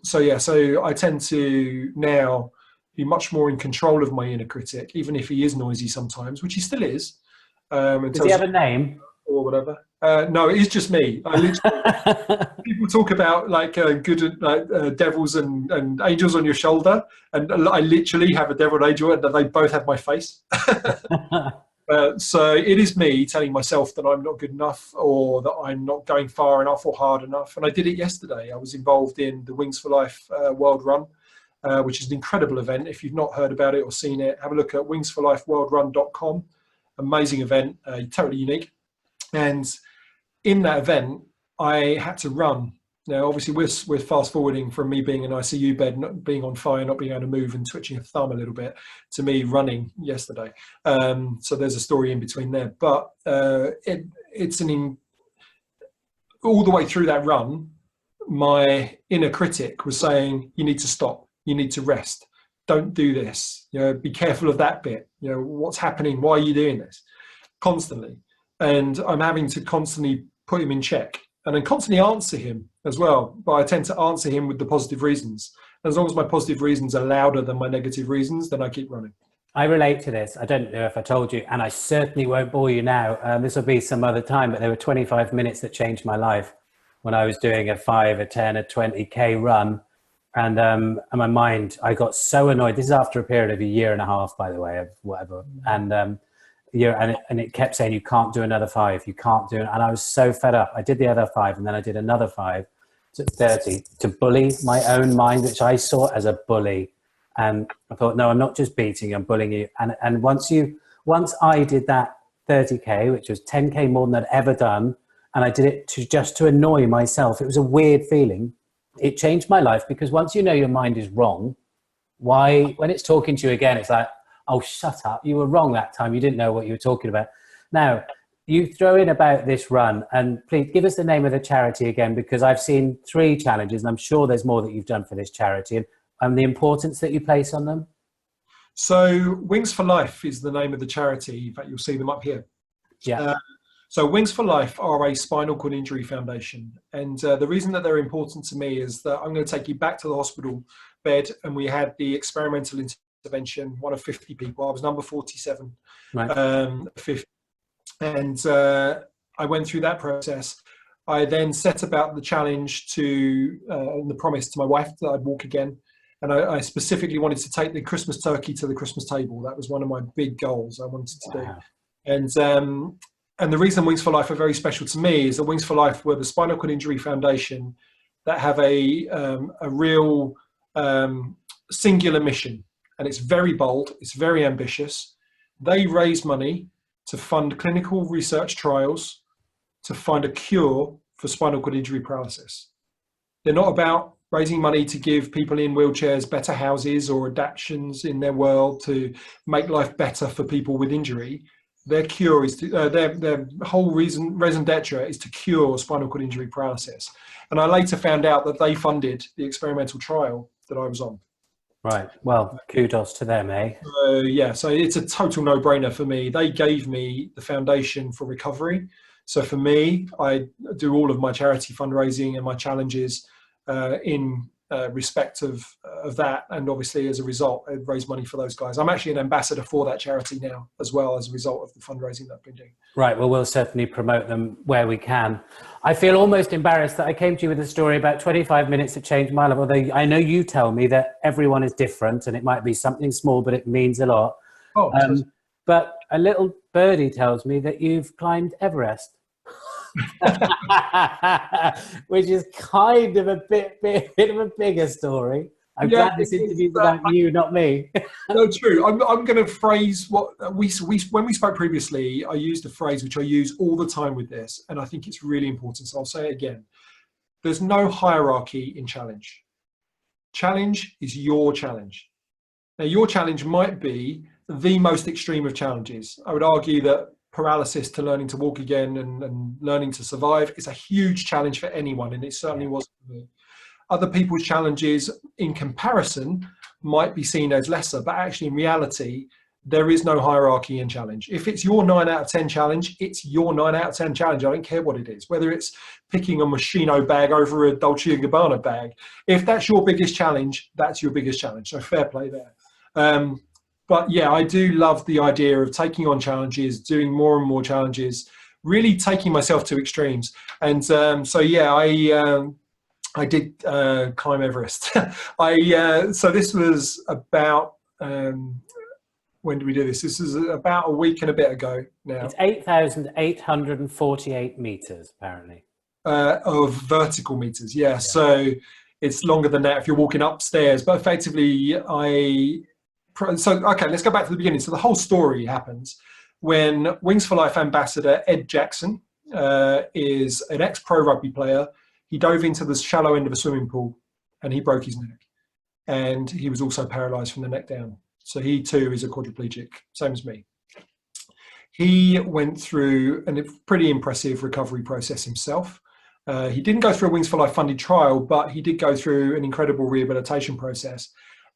So I tend to now be much more in control of my inner critic, even if he is noisy sometimes, which he still is. Does he have a name? Or whatever. No, it is just me. I literally, people talk about devils and angels on your shoulder, and I literally have a devil and angel, and they both have my face. So it is me telling myself that I'm not good enough, or that I'm not going far enough or hard enough. And I did it yesterday. I was involved in the Wings for Life World Run, which is an incredible event. If you've not heard about it or seen it, have a look at wingsforlifeworldrun.com. Amazing event, totally unique. And in that event, I had to run. Now, obviously, we're fast forwarding from me being in an ICU bed, not being on fire, not being able to move, and twitching a thumb a little bit, to me running yesterday. So there's a story in between there. But it's all the way through that run, my inner critic was saying, "You need to stop. You need to rest. Don't do this. Be careful of that bit. What's happening? Why are you doing this?" Constantly. And I'm having to constantly put him in check, and then constantly answer him as well. But I tend to answer him with the positive reasons. As long as my positive reasons are louder than my negative reasons, then I keep running. I relate to this. I don't know if I told you, and I certainly won't bore you now. This will be some other time, but there were 25 minutes that changed my life when I was doing a 5, a 10, a 20K run. And my mind, I got so annoyed. This is after a period of a year and a half, by the way, of whatever. And it kept saying, "You can't do another 5, you can't do it." And I was so fed up. I did the other 5, and then I did another 5 to 30 to bully my own mind, which I saw as a bully. And I thought, no, I'm not just beating you, I'm bullying you. And once I did that 30K, which was 10K more than I'd ever done, and I did it just to annoy myself, it was a weird feeling. It changed my life, because once you know your mind is wrong, when it's talking to you again, it's like, "Oh, shut up. You were wrong that time. You didn't know what you were talking about." Now, you throw in about this run, and please give us the name of the charity again, because I've seen 3 challenges, and I'm sure there's more that you've done for this charity, and the importance that you place on them. So Wings for Life is the name of the charity. In fact, you'll see them up here. Yeah. So Wings for Life are a spinal cord injury foundation. And the reason that they're important to me is that I'm going to take you back to the hospital bed, and we had the experimental intervention, one of 50 people. I was number 47. Right. 50. And I went through that process. I then set about the challenge and the promise to my wife that I'd walk again. And I specifically wanted to take the Christmas turkey to the Christmas table. That was one of my big goals I wanted to do. And the reason Wings for Life are very special to me is that Wings for Life were the Spinal Cord Injury Foundation that have a real singular mission. And it's very bold, it's very ambitious. They raise money to fund clinical research trials to find a cure for spinal cord injury paralysis. They're not about raising money to give people in wheelchairs better houses or adaptations in their world to make life better for people with injury. Their cure is their whole raison d'etre is to cure spinal cord injury paralysis. And I later found out that they funded the experimental trial that I was on. Right. Well, kudos to them, eh? So it's a total no-brainer for me. They gave me the foundation for recovery. So for me, I do all of my charity fundraising and my challenges in respect of that, and obviously as a result, I've raised money for those guys. I'm actually an ambassador for that charity now, as well, as a result of the fundraising that I've been doing. Right, well, we'll certainly promote them where we can. I feel almost embarrassed that I came to you with a story about 25 minutes that changed my life, although I know you tell me that everyone is different and it might be something small, but it means a lot. Oh, but a little birdie tells me that you've climbed Everest. Which is kind of a bit of a bigger story. I'm glad this interview's about you, not me. No, true. I'm going to phrase what we when we spoke previously. I used a phrase which I use all the time with this, and I think it's really important. So I'll say it again. There's no hierarchy in challenge. Challenge is your challenge. Now, your challenge might be the most extreme of challenges. I would argue that paralysis to learning to walk again and learning to survive is a huge challenge for anyone, and it certainly was for me. Other people's challenges in comparison might be seen as lesser, but actually in reality, there is no hierarchy in challenge. If it's your 9 out of 10 challenge, it's your 9 out of 10 challenge. I don't care what it is, whether it's picking a Moschino bag over a Dolce & Gabbana bag. If that's your biggest challenge, that's your biggest challenge. So fair play there. But yeah, I do love the idea of taking on challenges, doing more and more challenges, really taking myself to extremes. And so yeah, I did climb Everest. So this was about, when did we do this? This is about a week and a bit ago now. It's 8,848 meters, apparently. Of vertical meters, yeah. So it's longer than that if you're walking upstairs. But effectively, okay, let's go back to the beginning. So the whole story happens when Wings for Life ambassador Ed Jackson is an ex-pro rugby player. He dove into the shallow end of a swimming pool and he broke his neck. And he was also paralyzed from the neck down. So he too is a quadriplegic, same as me. He went through a pretty impressive recovery process himself. He didn't go through a Wings for Life funded trial, but he did go through an incredible rehabilitation process.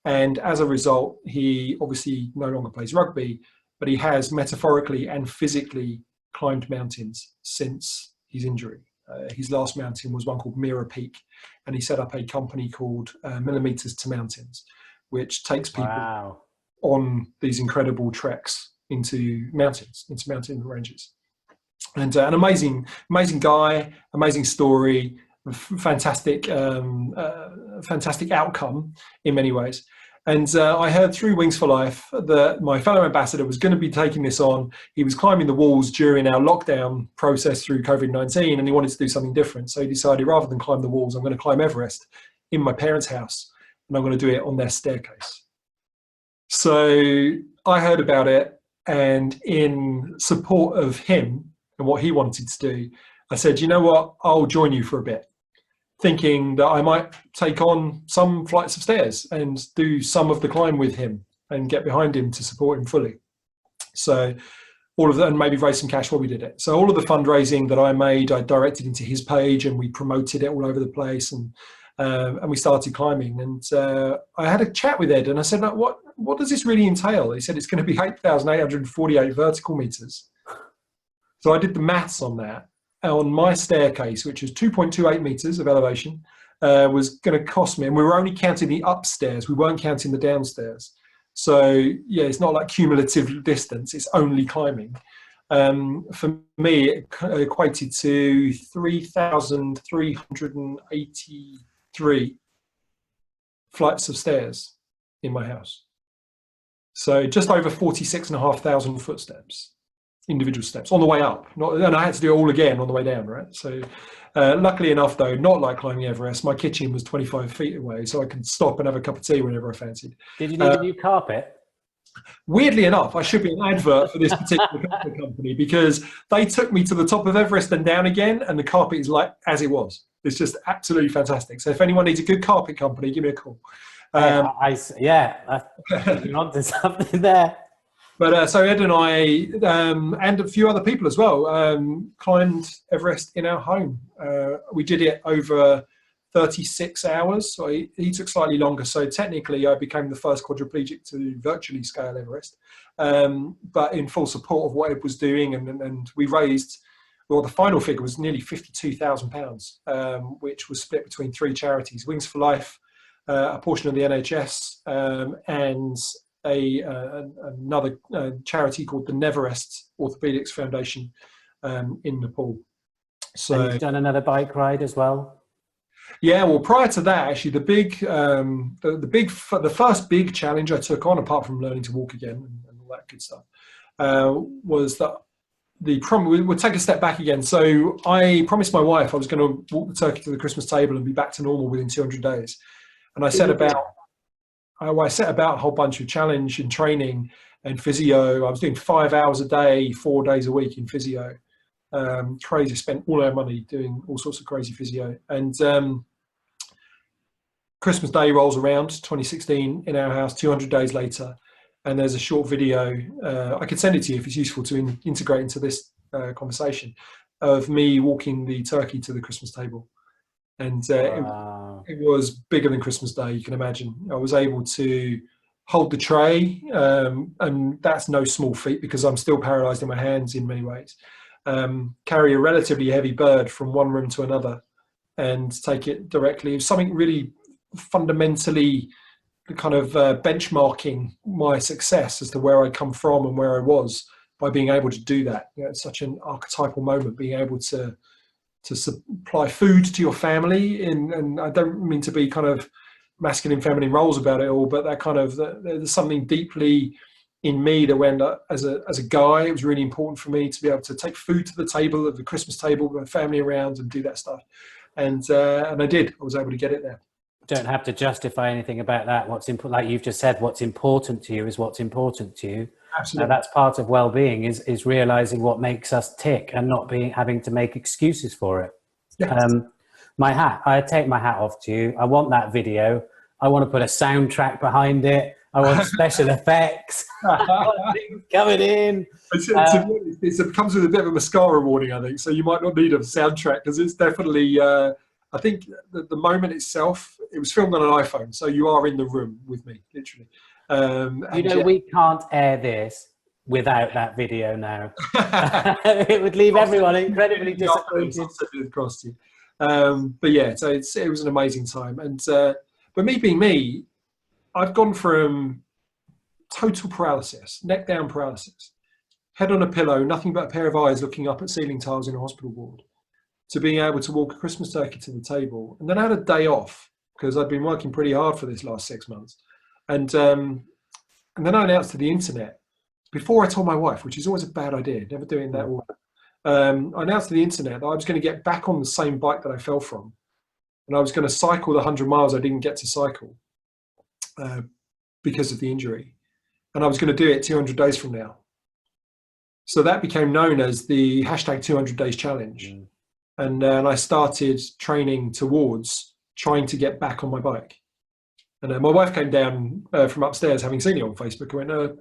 And as a result, he obviously no longer plays rugby, but he has metaphorically and physically climbed mountains since his injury. His last mountain was one called Mira Peak, and he set up a company called Millimeters to Mountains, which takes people on these incredible treks into mountains, into mountain ranges. And an amazing guy, amazing story, fantastic outcome in many ways. And I heard through Wings for Life that my fellow ambassador was going to be taking this on. He was climbing the walls during our lockdown process through COVID-19, and he wanted to do something different. So he decided, rather than climb the walls, I'm going to climb Everest in my parents' house, and I'm going to do it on their staircase. So I heard about it, and in support of him and what he wanted to do, I said, you know what, I'll join you for a bit, thinking that I might take on some flights of stairs and do some of the climb with him and get behind him to support him fully. So all of that, and maybe raise some cash while we did it. So all of the fundraising that I made, I directed into his page, and we promoted it all over the place, and we started climbing. And I had a chat with Ed, and I said, like, what does this really entail? He said, it's going to be 8,848 vertical meters. So I did the maths on that. On my staircase, which is 2.28 meters of elevation, was going to cost me, and we were only counting the upstairs, we weren't counting the downstairs. So yeah, it's not like cumulative distance, it's only climbing. For me, it equated to 3,383 flights of stairs in my house. So just over 46,500 footsteps. Individual steps on the way up, and I had to do it all again on the way down, right? So luckily enough, though, not like climbing Everest, my kitchen was 25 feet away, so I could stop and have a cup of tea whenever I fancied. Did you need a new carpet? Weirdly enough, I should be an advert for this particular carpet company, because they took me to the top of Everest and down again, and the carpet is like as it was. It's just absolutely fantastic. So if anyone needs a good carpet company, give me a call. You're onto something there. But so Ed and I, and a few other people as well, climbed Everest in our home. We did it over 36 hours. So he took slightly longer. So technically, I became the first quadriplegic to virtually scale Everest, but in full support of what Ed was doing. And we raised well, the final figure was nearly £52,000, which was split between 3 charities: Wings for Life, a portion of the NHS, and another charity called the Everest Orthopedics Foundation in Nepal. So and you've done another bike ride as well? Yeah, well, prior to that, actually, the first big challenge I took on, apart from learning to walk again and all that good stuff, was that we'll take a step back again. So I promised my wife I was going to walk the turkey to the Christmas table and be back to normal within 200 days. And I set about a whole bunch of challenge and training and physio. I was doing 5 hours a day, 4 days a week in physio. Crazy, spent all our money doing all sorts of crazy physio. And Christmas Day rolls around, 2016, in our house, 200 days later, and there's a short video. I could send it to you if it's useful to integrate into this conversation, of me walking the turkey to the Christmas table. And Wow. it was bigger than Christmas Day, you can imagine. I was able to hold the tray, and that's no small feat because I'm still paralysed in my hands in many ways. Carry a relatively heavy bird from one room to another and take it directly. It was something really fundamentally kind of benchmarking my success as to where I come from and where I was by being able to do that. You know, it's such an archetypal moment, being able to supply food to your family, and I don't mean to be kind of masculine, feminine roles about it all, but that kind of, there's something deeply in me that went, as a guy, it was really important for me to be able to take food to the table, at the Christmas table, with my family around, and do that stuff. And I did. I was able to get it there. Don't have to justify anything about that. What's important, like you've just said, what's important to you is what's important to you. Absolutely. That's part of well-being, is realizing what makes us tick and not having to make excuses for it. Yeah. I take my hat off to you. I want that video. I want to put a soundtrack behind it. I want special effects. I want things coming in. It comes with a bit of a mascara warning, I think. So you might not need a soundtrack, because it's definitely, I think the moment itself, it was filmed on an iPhone. So you are in the room with me, literally. We can't air this without that video now. It would leave everyone incredibly disappointed. But yeah, so it was an amazing time. And but me being me, I've gone from total paralysis, neck down paralysis, head on a pillow, nothing but a pair of eyes looking up at ceiling tiles in a hospital ward, to being able to walk a Christmas turkey to the table. And then I had a day off because I'd been working pretty hard for this last 6 months. And then I announced to the internet, before I told my wife, which is always a bad idea, never doing that. I announced to the internet that I was going to get back on the same bike that I fell from. And I was going to cycle the 100 miles I didn't get to cycle because of the injury. And I was going to do it 200 days from now. So that became known as the hashtag 200 days challenge. And I started training towards trying to get back on my bike. And my wife came down from upstairs, having seen it on Facebook, and went,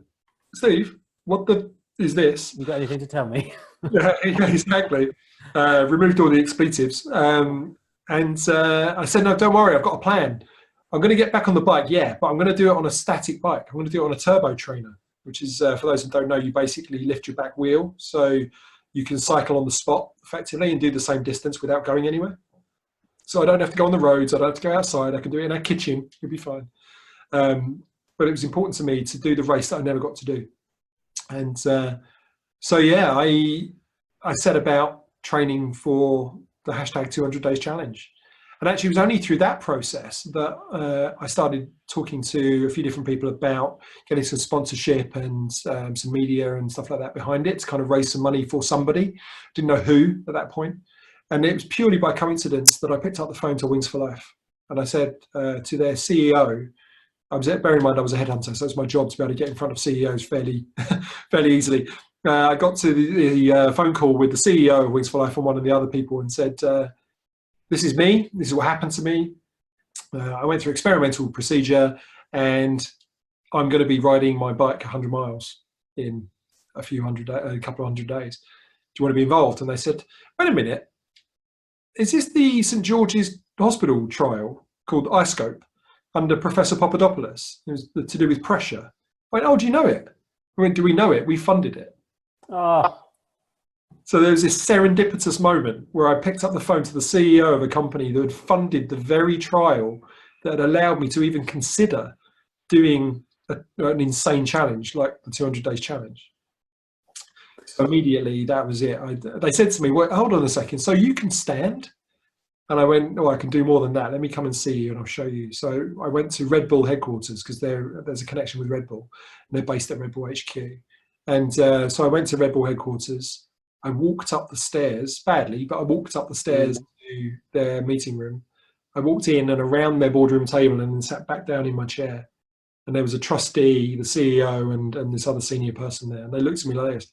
Steve, what the is this? You got anything to tell me? Yeah, exactly. Removed all the expletives. And I said, no, don't worry, I've got a plan. I'm going to get back on the bike, yeah, but I'm going to do it on a static bike. I'm going to do it on a turbo trainer, which is, for those who don't know, you basically lift your back wheel. So you can cycle on the spot effectively and do the same distance without going anywhere. So I don't have to go on the roads. I don't have to go outside. I can do it in our kitchen. It'll be fine. But it was important to me to do the race that I never got to do. And so, yeah, I set about training for the hashtag 200 days challenge. And actually, it was only through that process that I started talking to a few different people about getting some sponsorship and some media and stuff like that behind it to kind of raise some money for somebody. Didn't know who at that point. And it was purely by coincidence that I picked up the phone to Wings for Life. And I said to their CEO, bear in mind I was a headhunter, so it's my job to be able to get in front of CEOs fairly easily. I got to the phone call with the CEO of Wings for Life and one of the other people and said, this is me, this is what happened to me. I went through experimental procedure and I'm going to be riding my bike 100 miles in a couple of hundred days. Do you want to be involved? And they said, wait a minute, is this the St. George's Hospital trial called iScope under Professor Papadopoulos? It was to do with pressure. I went, oh, do you know it? I went, do we know it? We funded it. Oh. So there was this serendipitous moment where I picked up the phone to the CEO of a company that had funded the very trial that had allowed me to even consider doing an insane challenge like the 200 days challenge. So immediately that was it. They said to me, well, hold on a second, so you can stand? And I went, oh, I can do more than that. Let me come and see you and I'll show you. So I went to Red Bull headquarters because there's a connection with Red Bull and they're based at Red Bull HQ. And so I went to Red Bull headquarters. I walked up the stairs, badly, but I walked up the stairs to their meeting room. I walked in and around their boardroom table and then sat back down in my chair. And there was a trustee, the CEO, and this other senior person there. And they looked at me like this.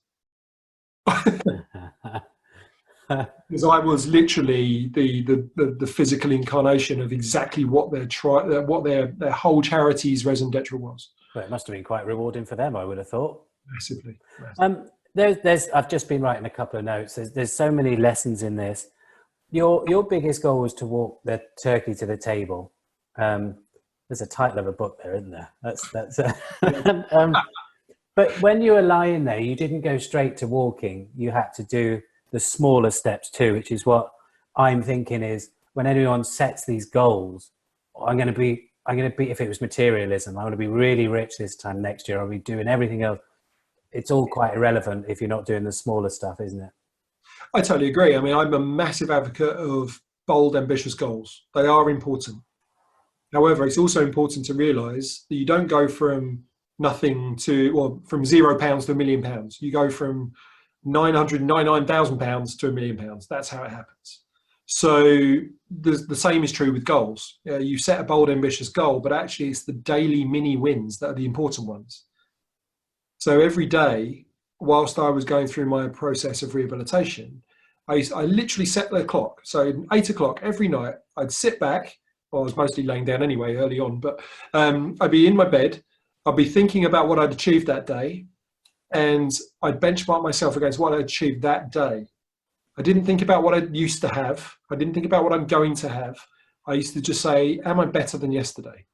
Because I was literally the physical incarnation of exactly what their whole charity's raison d'etre was. Well, it must have been quite rewarding for them, I would have thought. Massively. I've just been writing a couple of notes. There's so many lessons in this. Your biggest goal was to walk the turkey to the table. There's a title of a book there, isn't there? That's. But when you were lying there, you didn't go straight to walking. You had to do the smaller steps too, which is what I'm thinking is when anyone sets these goals, I'm going to be, if it was materialism, I'm going to be really rich this time next year. I'll be doing everything else. It's all quite irrelevant if you're not doing the smaller stuff, isn't it? I totally agree. I mean, I'm a massive advocate of bold, ambitious goals. They are important. However, it's also important to realize that you don't go from nothing from £0 to £1 million. You go from £999,000 to £1 million. That's how it happens. So the same is true with goals. You set a bold, ambitious goal, but actually it's the daily mini wins that are the important ones. So every day, whilst I was going through my process of rehabilitation, I literally set the clock. So 8 o'clock every night, I'd sit back. Well, I was mostly laying down anyway early on, but I'd be in my bed. I'd be thinking about what I'd achieved that day, and I'd benchmark myself against what I'd achieved that day. I didn't think about what I used to have. I didn't think about what I'm going to have. I used to just say, am I better than yesterday?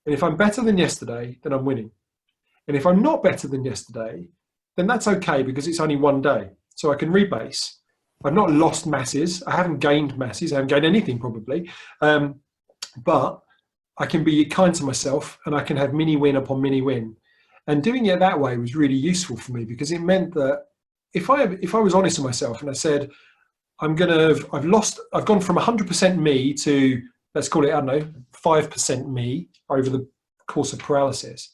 And if I'm better than yesterday, then I'm winning. And if I'm not better than yesterday, then that's okay because it's only one day. So I can rebase. I've not lost masses. I haven't gained masses. I haven't gained anything probably. But I can be kind to myself and I can have mini win upon mini win. And doing it that way was really useful for me because it meant that if I was honest with myself and I said, I've gone from 100% me to, let's call it, 5% me over the course of paralysis.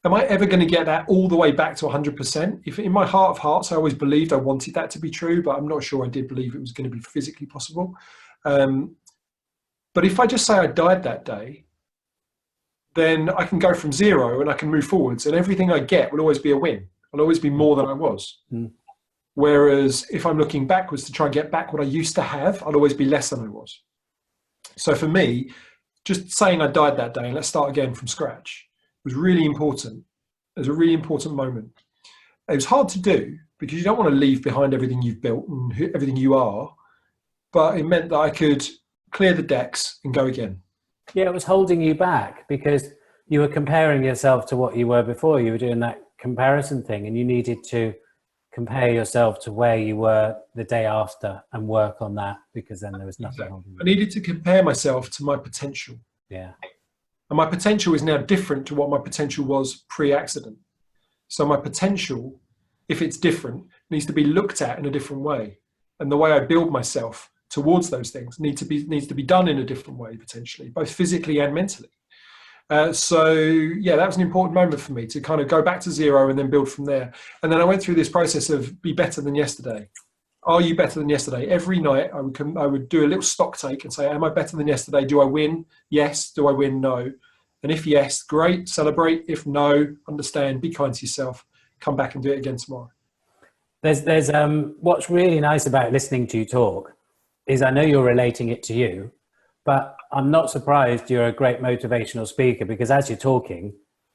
Am I ever going to get that all the way back to 100%? If in my heart of hearts, I always believed I wanted that to be true, but I'm not sure I did believe it was going to be physically possible. But if I just say I died that day, then I can go from 0 and I can move forwards and everything I get will always be a win. I'll always be more than I was. Mm. Whereas if I'm looking backwards to try and get back what I used to have, I'll always be less than I was. So for me, just saying I died that day and let's start again from scratch was really important. It was a really important moment. It was hard to do because you don't want to leave behind everything you've built and everything you are, but it meant that I could clear the decks and go again. Yeah, it was holding you back because you were comparing yourself to what you were before. You were doing that comparison thing and you needed to compare yourself to where you were the day after and work on that because then there was nothing holding you. I needed to compare myself to my potential. Yeah. And my potential is now different to what my potential was pre-accident. So my potential, if it's different, needs to be looked at in a different way. And the way I build myself towards those things needs to be done in a different way, potentially, both physically and mentally. So yeah, that was an important moment for me to kind of go back to 0 and then build from there. And then I went through this process of be better than yesterday. Are you better than yesterday? Every night I would do a little stock take and say, am I better than yesterday? Do I win? Yes. Do I win? No. And if yes, great, celebrate. If no, understand, be kind to yourself, come back and do it again tomorrow. There's what's really nice about listening to you talk is I know you're relating it to you, but I'm not surprised you're a great motivational speaker because as you're talking,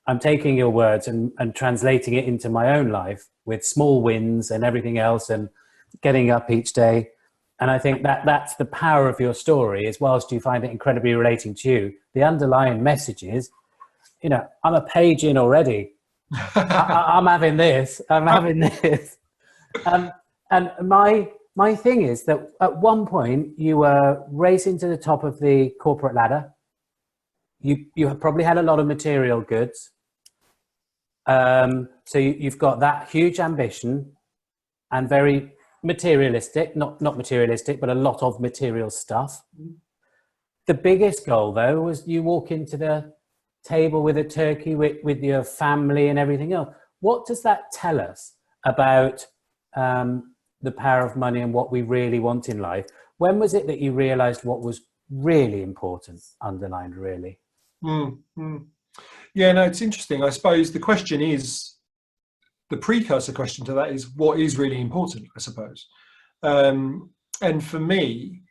I'm taking your words and translating it into my own life with small wins and everything else and getting up each day. And I think that's the power of your story is whilst you find it incredibly relating to you, the underlying message is, you know, I'm a page in already. I'm having this, I'm having this. And my thing is that at one point you were racing to the top of the corporate ladder. You probably had a lot of material goods. So you've got that huge ambition and very materialistic, not materialistic, but a lot of material stuff. The biggest goal, though, was you walk into the table with a turkey with your family and everything else. What does that tell us about the power of money and what we really want in life? When was it that you realized what was really important, underlined really? Yeah, no, it's interesting. I suppose the question is, the precursor question to that is, what is really important, I suppose. And for me,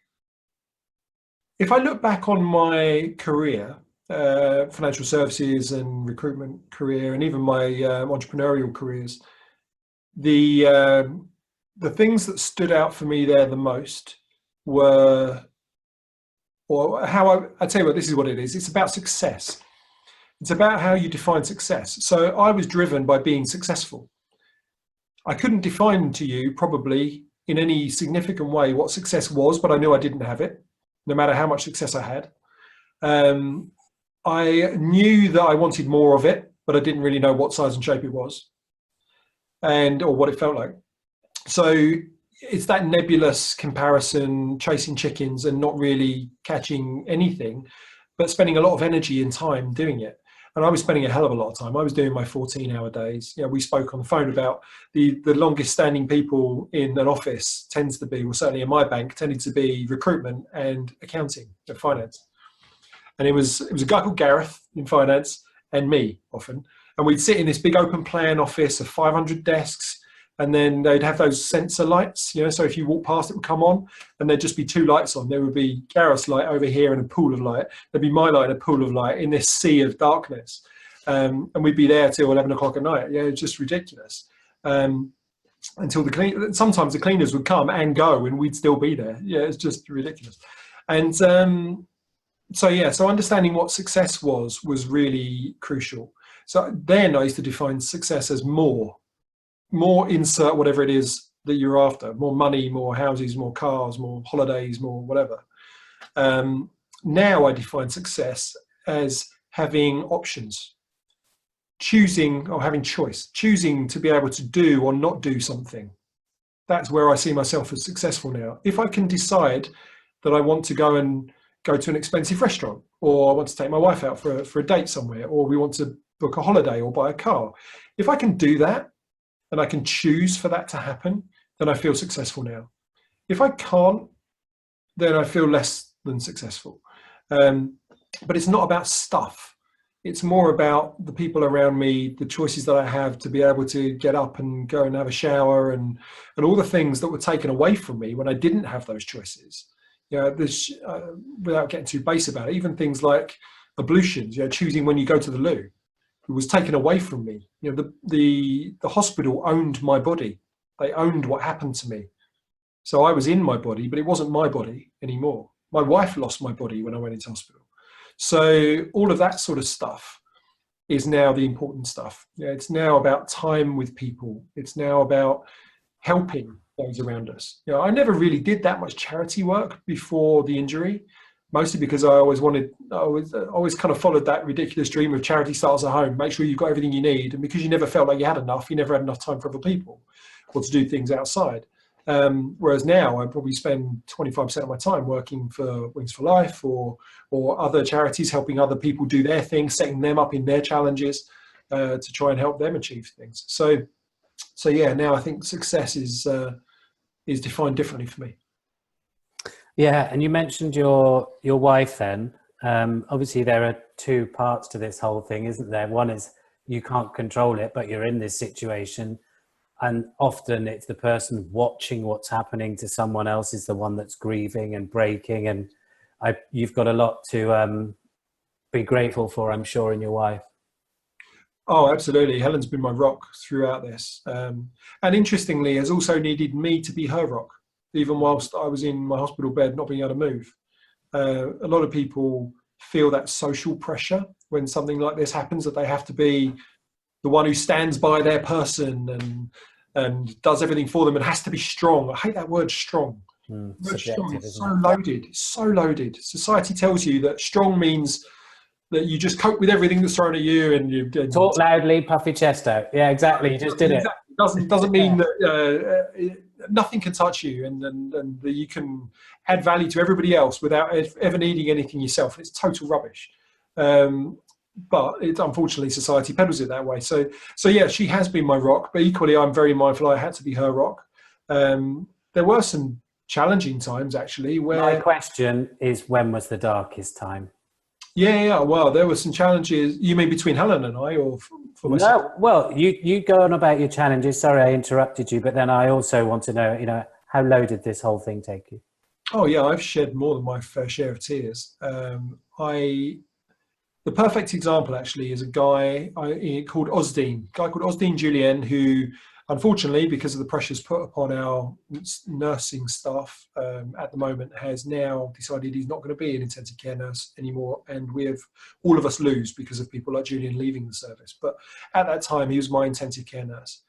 if I look back on my career, financial services and recruitment career, and even my entrepreneurial careers, the things that stood out for me there the most were, or how I tell you what, this is what it is. It's about success. It's about how you define success. So I was driven by being successful. I couldn't define to you probably in any significant way what success was, but I knew I didn't have it, no matter how much success I had. I knew that I wanted more of it, but I didn't really know what size and shape it was, or what it felt like. So it's that nebulous comparison, chasing chickens and not really catching anything, but spending a lot of energy and time doing it. And I was spending a hell of a lot of time. I was doing my 14-hour days. You know, we spoke on the phone about the longest standing people in an office tends to be, well, certainly in my bank, tended to be recruitment and accounting and finance. And it was a guy called Gareth in finance and me often. And we'd sit in this big open plan office of 500 desks. And then they'd have those sensor lights, you know, so if you walk past, it would come on and there'd just be two lights on. There would be Gareth's light over here and a pool of light. There'd be my light and a pool of light in this sea of darkness. And we'd be there till 11 o'clock at night. Yeah, it's just ridiculous. Until sometimes the cleaners would come and go and we'd still be there. Yeah, it's just ridiculous. And so understanding what success was really crucial. So then I used to define success as more insert whatever it is that you're after, more money, more houses, more cars, more holidays, more whatever. Now I define success as having options, choosing or having choice, choosing to be able to do or not do something. That's where I see myself as successful now. If I can decide that I want to go to an expensive restaurant, or I want to take my wife out for a date somewhere, or we want to book a holiday or buy a car. If I can do that, and I can choose for that to happen, then I feel successful now. If I can't, then I feel less than successful. But it's not about stuff. It's more about the people around me, the choices that I have to be able to get up and go and have a shower and all the things that were taken away from me when I didn't have those choices. You know, without getting too base about it, even things like ablutions, you know, choosing when you go to the loo. It was taken away from me. You know, the hospital owned my body. They owned what happened to me. So I was in my body, but it wasn't my body anymore. My wife lost my body when I went into hospital. So all of that sort of stuff is now the important stuff. Yeah, it's now about time with people. It's now about helping those around us. You know, I never really did that much charity work before the injury. Mostly because I always kind of followed that ridiculous dream of charity starts at home. Make sure you've got everything you need. And because you never felt like you had enough, you never had enough time for other people or to do things outside. Whereas now I probably spend 25% of my time working for Wings for Life or other charities, helping other people do their thing, setting them up in their challenges to try and help them achieve things. So yeah, now I think success is defined differently for me. Yeah, and you mentioned your wife then. Obviously, there are two parts to this whole thing, isn't there? One is you can't control it, but you're in this situation. And often it's the person watching what's happening to someone else is the one that's grieving and breaking. And you've got a lot to be grateful for, I'm sure, in your wife. Oh, absolutely. Helen's been my rock throughout this. And interestingly, has also needed me to be her rock. Even whilst I was in my hospital bed, not being able to move. A lot of people feel that social pressure when something like this happens, that they have to be the one who stands by their person and does everything for them and has to be strong. I hate that word strong. Subjective, is isn't so loaded. Society tells you that strong means that you just cope with everything that's thrown at you, and you talk loudly, puff your chest out. Yeah, exactly. You just did it. Doesn't mean that nothing can touch you, and that you can add value to everybody else without ever needing anything yourself. It's total rubbish. But unfortunately, society peddles it that way. So yeah, she has been my rock. But equally, I'm very mindful I had to be her rock. There were some challenging times, actually. Where my question is, when was the darkest time? Yeah. Well, there were some challenges. You mean between Helen and I, or for myself? No. Well, you go on about your challenges. Sorry, I interrupted you, but then I also want to know, how low did this whole thing take you? Oh yeah, I've shed more than my fair share of tears. The perfect example actually is a guy called Osdean Julien, who unfortunately, because of the pressures put upon our nursing staff at the moment, has now decided he's not going to be an intensive care nurse anymore. And all of us lose because of people like Julian leaving the service. But at that time, he was my intensive care nurse.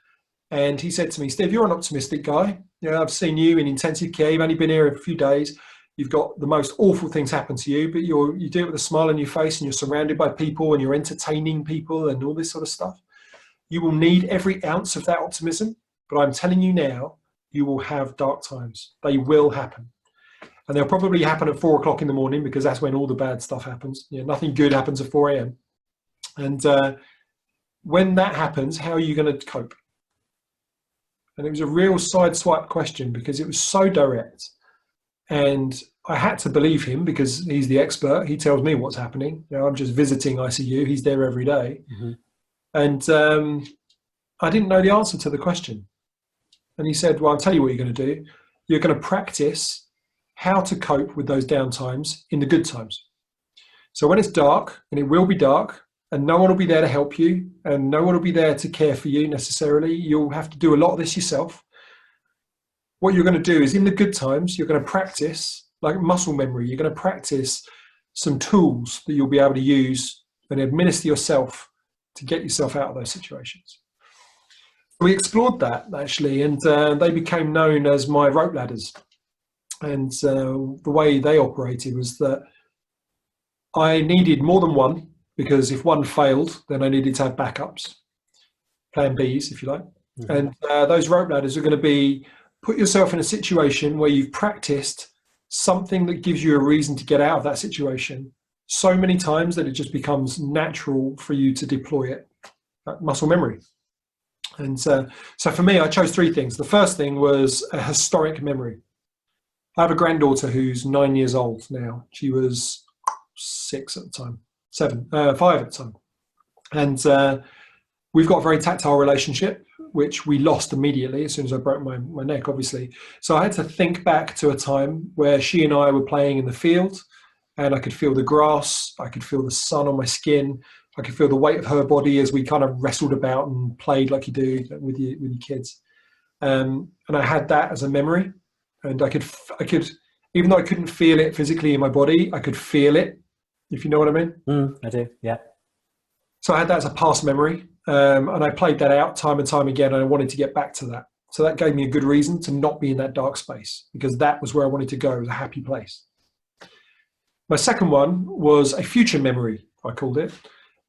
And he said to me, Steve, you're an optimistic guy. I've seen you in intensive care. You've only been here a few days. You've got the most awful things happen to you, but you do it with a smile on your face, and you're surrounded by people, and you're entertaining people and all this sort of stuff. You will need every ounce of that optimism, but I'm telling you now, you will have dark times. They will happen. And they'll probably happen at 4 o'clock in the morning, because that's when all the bad stuff happens. Nothing good happens at 4 a.m. And when that happens, how are you going to cope? And it was a real sideswipe question, because it was so direct. And I had to believe him, because he's the expert. He tells me what's happening. I'm just visiting ICU. He's there every day. Mm-hmm. And I didn't know the answer to the question. And he said, well, I'll tell you what you're going to do. You're going to practice how to cope with those down times in the good times. So when it's dark, and it will be dark, and no one will be there to help you, and no one will be there to care for you necessarily, you'll have to do a lot of this yourself. What you're going to do is, in the good times, you're going to practice, like muscle memory, you're going to practice some tools that you'll be able to use and administer yourself to get yourself out of those situations. We explored that, actually, and they became known as my rope ladders. And the way they operated was that I needed more than one, because if one failed, then I needed to have backups, plan Bs, if you like. Mm-hmm. And those rope ladders are going to be, put yourself in a situation where you've practiced something that gives you a reason to get out of that situation so many times that it just becomes natural for you to deploy it, like muscle memory. And so for me, I chose 3 things. The first thing was a historic memory. I have a granddaughter who's 9 years old now. She was 5 at the time. And we've got a very tactile relationship, which we lost immediately as soon as I broke my neck, obviously. So I had to think back to a time where she and I were playing in the field, and I could feel the grass, I could feel the sun on my skin, I could feel the weight of her body as we kind of wrestled about and played like you do with your kids. And I had that as a memory, and I could, even though I couldn't feel it physically in my body, I could feel it, if you know what I mean. I do, yeah. So I had that as a past memory, and I played that out time and time again, and I wanted to get back to that. So that gave me a good reason to not be in that dark space, because that was where I wanted to go. It was a happy place. My second one was a future memory, I called it,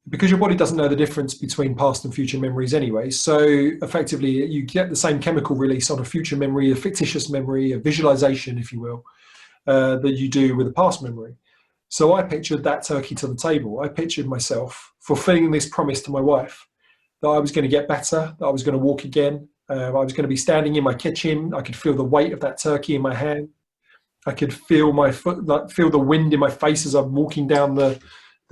because your body doesn't know the difference between past and future memories anyway. So effectively, you get the same chemical release on a future memory, a fictitious memory, a visualization, if you will, that you do with a past memory. So I pictured that turkey to the table. I pictured myself fulfilling this promise to my wife that I was going to get better, that I was going to walk again. I was going to be standing in my kitchen. I could feel the weight of that turkey in my hand. I could feel my foot, feel the wind in my face as I'm walking down the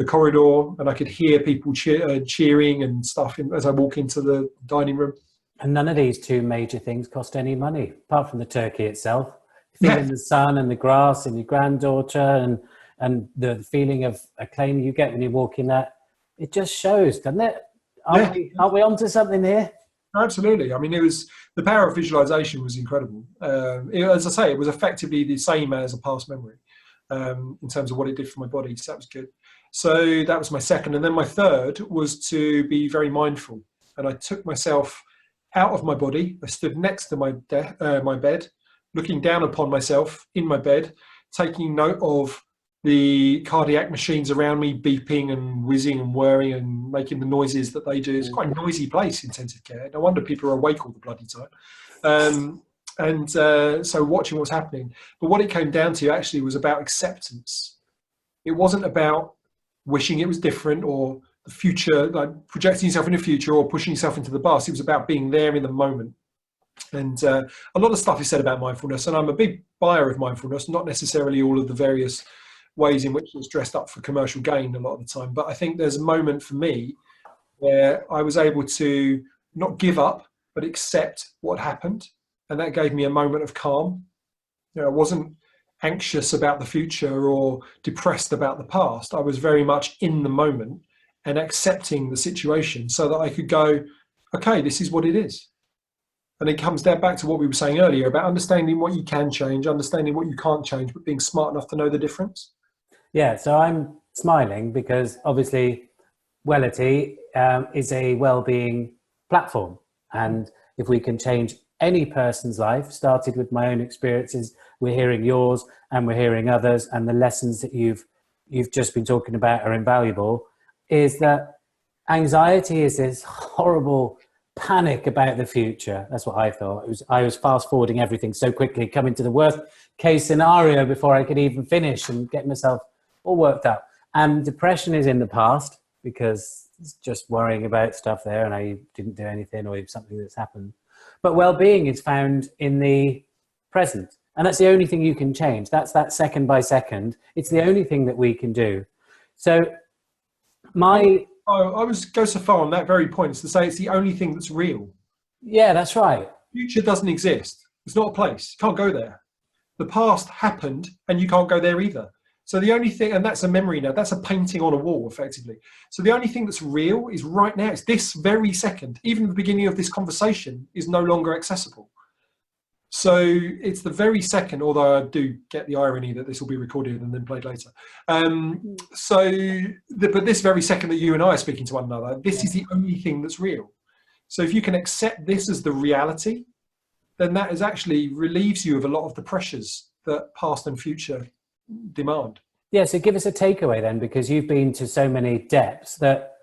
corridor, and I could hear people cheering and stuff as I walk into the dining room. And none of these 2 major things cost any money, apart from the turkey itself. Feeling the sun and the grass and your granddaughter and the feeling of acclaim you get when you walk in that, it just shows, doesn't it? Are we onto something here? Absolutely. I mean, it was, the power of visualization was incredible. As I say, it was effectively the same as a past memory in terms of what it did for my body. So that was good. So that was my second. And then my third was to be very mindful. And I took myself out of my body. I stood next to my bed, looking down upon myself in my bed, taking note of the cardiac machines around me beeping and whizzing and whirring and making the noises that they do. It's quite a noisy place, intensive care. No wonder people are awake all the bloody time. So watching what's happening. But what it came down to actually was about acceptance. It wasn't about wishing it was different or the future, like projecting yourself in the future or pushing yourself into the past. It was about being there in the moment. And a lot of stuff is said about mindfulness, and I'm a big buyer of mindfulness, not necessarily all of the various ways in which it's dressed up for commercial gain a lot of the time. But I think there's a moment for me where I was able to not give up, but accept what happened. And that gave me a moment of calm. You know, I wasn't anxious about the future or depressed about the past. I was very much in the moment and accepting the situation so that I could go, okay, this is what it is. And it comes down back to what we were saying earlier about understanding what you can change, understanding what you can't change, but being smart enough to know the difference. Yeah, so I'm smiling because obviously Wellity is a well-being platform. And if we can change any person's life, started with my own experiences, we're hearing yours and we're hearing others, and the lessons that you've just been talking about are invaluable, is that anxiety is this horrible panic about the future. That's what I thought. I was fast forwarding everything so quickly, coming to the worst case scenario before I could even finish and get myself all worked up. And depression is in the past because it's just worrying about stuff there and I didn't do anything or something that's happened. But well-being is found in the present. And that's the only thing you can change. That's that second by second. It's the only thing that we can do. So I would go so far on that very point as to say it's the only thing that's real. Yeah, that's right. Future doesn't exist. It's not a place. You can't go there. The past happened and you can't go there either. So the only thing, and that's a memory now, that's a painting on a wall effectively. So the only thing that's real is right now. It's this very second. Even the beginning of this conversation is no longer accessible. So it's the very second, although I do get the irony that this will be recorded and then played later. But this very second that you and I are speaking to one another, this is the only thing that's real. So if you can accept this as the reality, then that is actually relieves you of a lot of the pressures that past and future demand. Yeah, so give us a takeaway then, because you've been to so many depths that,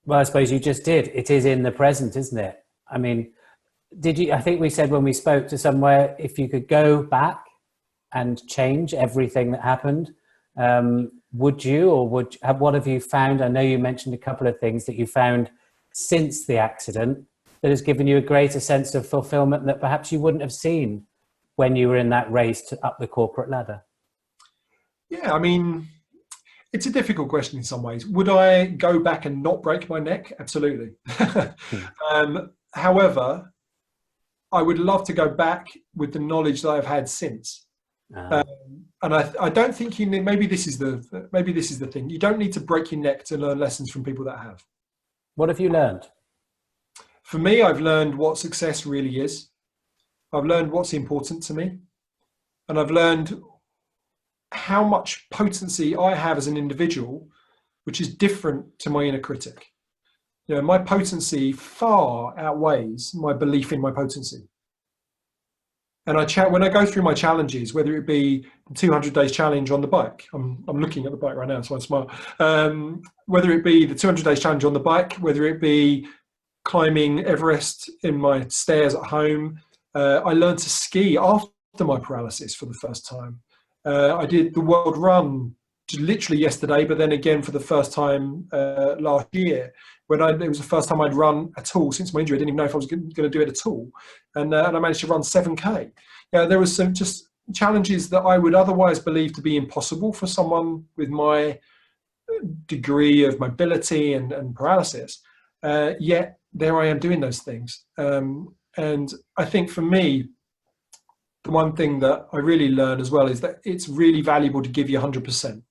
well, I suppose you just did. It is in the present, isn't it? I mean, I think we said when we spoke to somewhere, if you could go back and change everything that happened, would you, or what have you found? I know you mentioned a couple of things that you found since the accident that has given you a greater sense of fulfillment that perhaps you wouldn't have seen when you were in that race up the corporate ladder. Yeah, I mean, it's a difficult question in some ways. Would I go back and not break my neck? Absolutely. However, I would love to go back with the knowledge that I've had since. And I don't think you need, maybe this is the thing. You don't need to break your neck to learn lessons from people that have. What have you learned? For me, I've learned what success really is. I've learned what's important to me. And I've learned how much potency I have as an individual, which is different to my inner critic. You know, my potency far outweighs my belief in my potency. And when I go through my challenges, whether it be the 200 days challenge on the bike, I'm looking at the bike right now, so I'm smart. Whether it be the 200 days challenge on the bike, whether it be climbing Everest in my stairs at home, I learned to ski after my paralysis for the first time. I did the world run literally yesterday, but then again for the first time last year, when it was the first time I'd run at all since my injury. I didn't even know if I was going to do it at all, and I managed to run 7K. There was some just challenges that I would otherwise believe to be impossible for someone with my degree of mobility and paralysis. Yet there I am doing those things, and I think for me, the one thing that I really learned as well is that it's really valuable to give you 100%,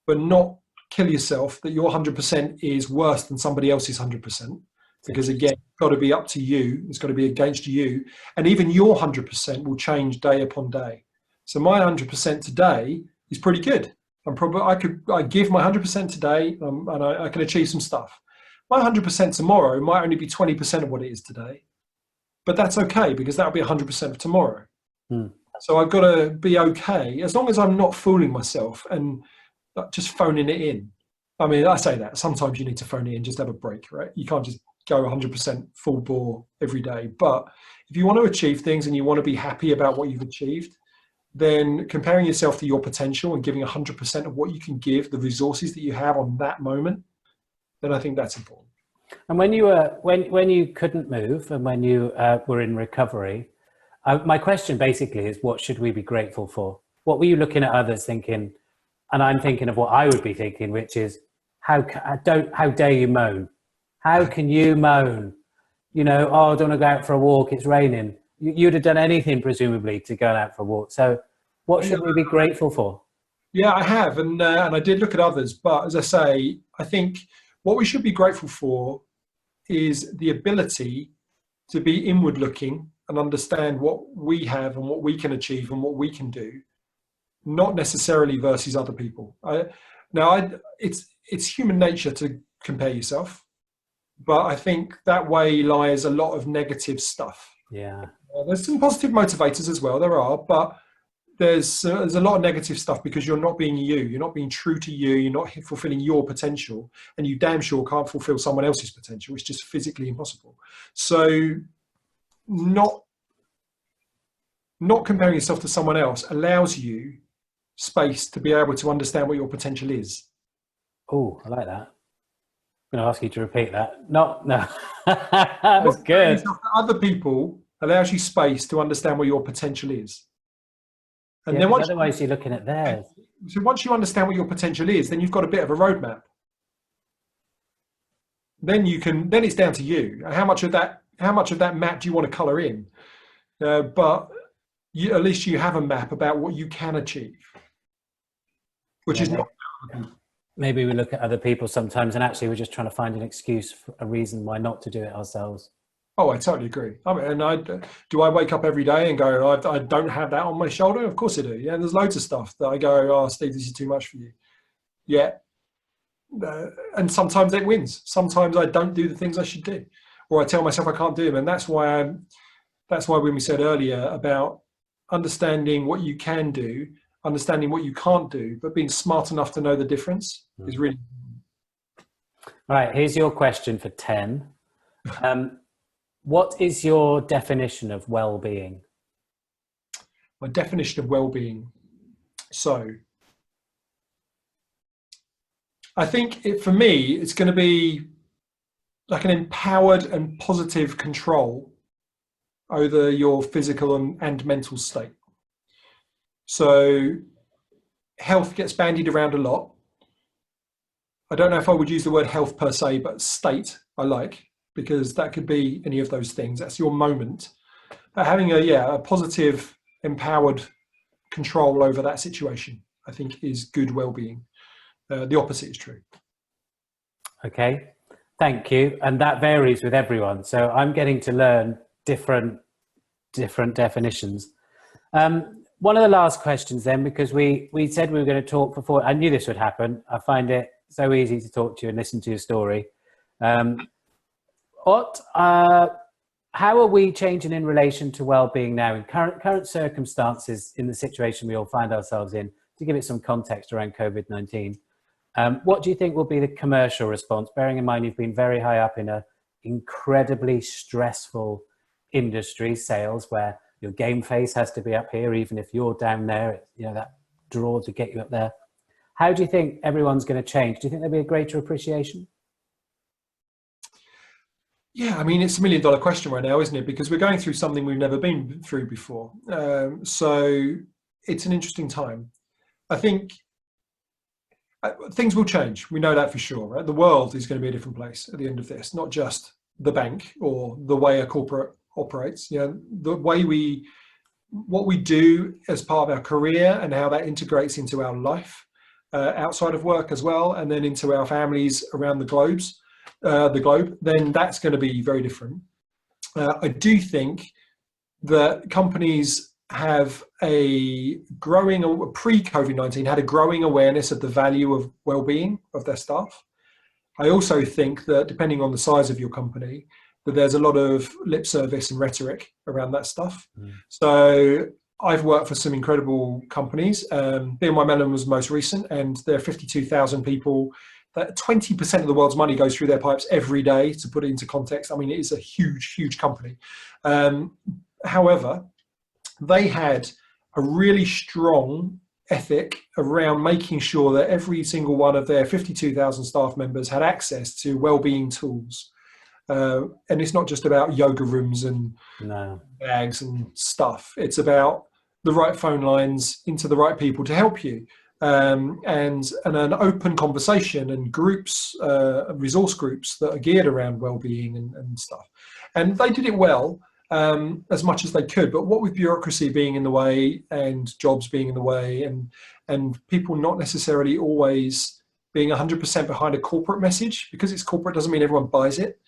but not kill yourself that your 100% is worse than somebody else's 100%. Because again, it's got to be up to you. It's got to be against you. And even your 100% will change day upon day. So my 100% today is pretty good. I give my 100% today, and I can achieve some stuff. My 100% tomorrow might only be 20% of what it is today, but that's okay because that'll be 100% of tomorrow. So I've got to be okay as long as I'm not fooling myself and just phoning it in. I mean, I say that sometimes you need to phone it in, just have a break, right? You can't just go 100% full bore every day. But if you want to achieve things and you want to be happy about what you've achieved, then comparing yourself to your potential and giving 100% of what you can give, the resources that you have on that moment, then I think that's important. And when you were when you couldn't move and when you were in recovery, my question basically is, what should we be grateful for? What were you looking at others thinking? And I'm thinking of what I would be thinking, which is, how dare you moan? How can you moan? You know, oh, I don't want to go out for a walk, it's raining. You'd have done anything, presumably, to go out for a walk. So what should we be grateful for? Yeah, I have. And I did look at others. But as I say, I think what we should be grateful for is the ability to be inward looking and understand what we have and what we can achieve and what we can do, not necessarily versus other people. It's human nature to compare yourself, but I think that way lies a lot of negative stuff. Yeah. There's some positive motivators as well, there are, but there's a lot of negative stuff because you're not being you, you're not being true to you, you're not fulfilling your potential, and you damn sure can't fulfill someone else's potential. It's just physically impossible. So not comparing yourself to someone else allows you space to be able to understand what your potential is. Oh, I like that. I'm going to ask you to repeat that. No. That was good. Other people allows you space to understand what your potential is. And yeah, then otherwise you're looking at theirs. So once you understand what your potential is, then you've got a bit of a roadmap. Then it's down to you. How much of that map do you want to color in? But at least you have a map about what you can achieve, which is not. Maybe we look at other people sometimes and actually we're just trying to find an excuse, for a reason why not to do it ourselves. Oh, I totally agree. I mean, do I wake up every day and go, I don't have that on my shoulder? Of course I do. Yeah, and there's loads of stuff that I go, oh, Steve, this is too much for you. Yeah. And sometimes it wins. Sometimes I don't do the things I should do, or I tell myself I can't do them. And that's why when we said earlier about understanding what you can do, understanding what you can't do, but being smart enough to know the difference is really important. All right, here's your question for 10. What is your definition of well-being? My definition of well-being. So I think for me, it's going to be like an empowered and positive control over your physical and mental state. So health gets bandied around a lot. I don't know if I would use the word health per se, but state I like, because that could be any of those things. That's your moment. But having a positive, empowered control over that situation, I think, is good well-being. The opposite is true. Okay, thank you. And that varies with everyone. So I'm getting to learn different definitions. One of the last questions then, because we said we were going to talk before, I knew this would happen. I find it so easy to talk to you and listen to your story. How are we changing in relation to well-being now in current circumstances, in the situation we all find ourselves in? To give it some context around COVID-19, what do you think will be the commercial response, bearing in mind you've been very high up in an incredibly stressful industry, sales, where your game face has to be up here, even if you're down there, that draw to get you up there. How do you think everyone's going to change? Do you think there'll be a greater appreciation? Yeah, I mean, it's $1 million question right now, isn't it? Because we're going through something we've never been through before. So it's an interesting time. I think things will change. We know that for sure, right? The world is going to be a different place at the end of this, not just the bank or the way a corporate operates. The way what we do as part of our career and how that integrates into our life outside of work as well, and then into our families around the globe, then that's going to be very different. I do think that companies have pre-COVID-19 had a growing awareness of the value of well-being of their staff. I also think that depending on the size of your company, that there's a lot of lip service and rhetoric around that stuff. So I've worked for some incredible companies. BNY Mellon was most recent, and there are 52,000 people. That 20% of the world's money goes through their pipes every day. To put it into context, I mean, it is a huge, huge company. However, they had a really strong ethic around making sure that every single one of their 52,000 staff members had access to well-being tools. And it's not just about yoga rooms and bags and stuff. It's about the right phone lines into the right people to help you, and an open conversation and groups, resource groups that are geared around well-being and stuff. And they did it well, as much as they could. But what with bureaucracy being in the way and jobs being in the way, and people not necessarily always being 100% behind a corporate message, because it's corporate doesn't mean everyone buys it,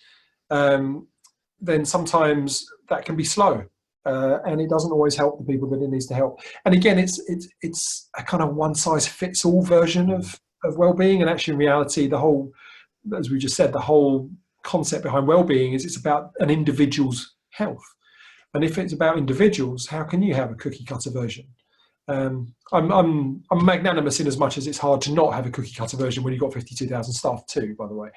then sometimes that can be slow. And it doesn't always help the people that it needs to help. And again, it's a kind of one-size-fits-all version of well-being. And actually, in reality, the whole, as we just said, the whole concept behind well-being is it's about an individual's health. And if it's about individuals, how can you have a cookie-cutter version? I'm magnanimous in as much as it's hard to not have a cookie-cutter version when you've got 52,000 staff too, by the way.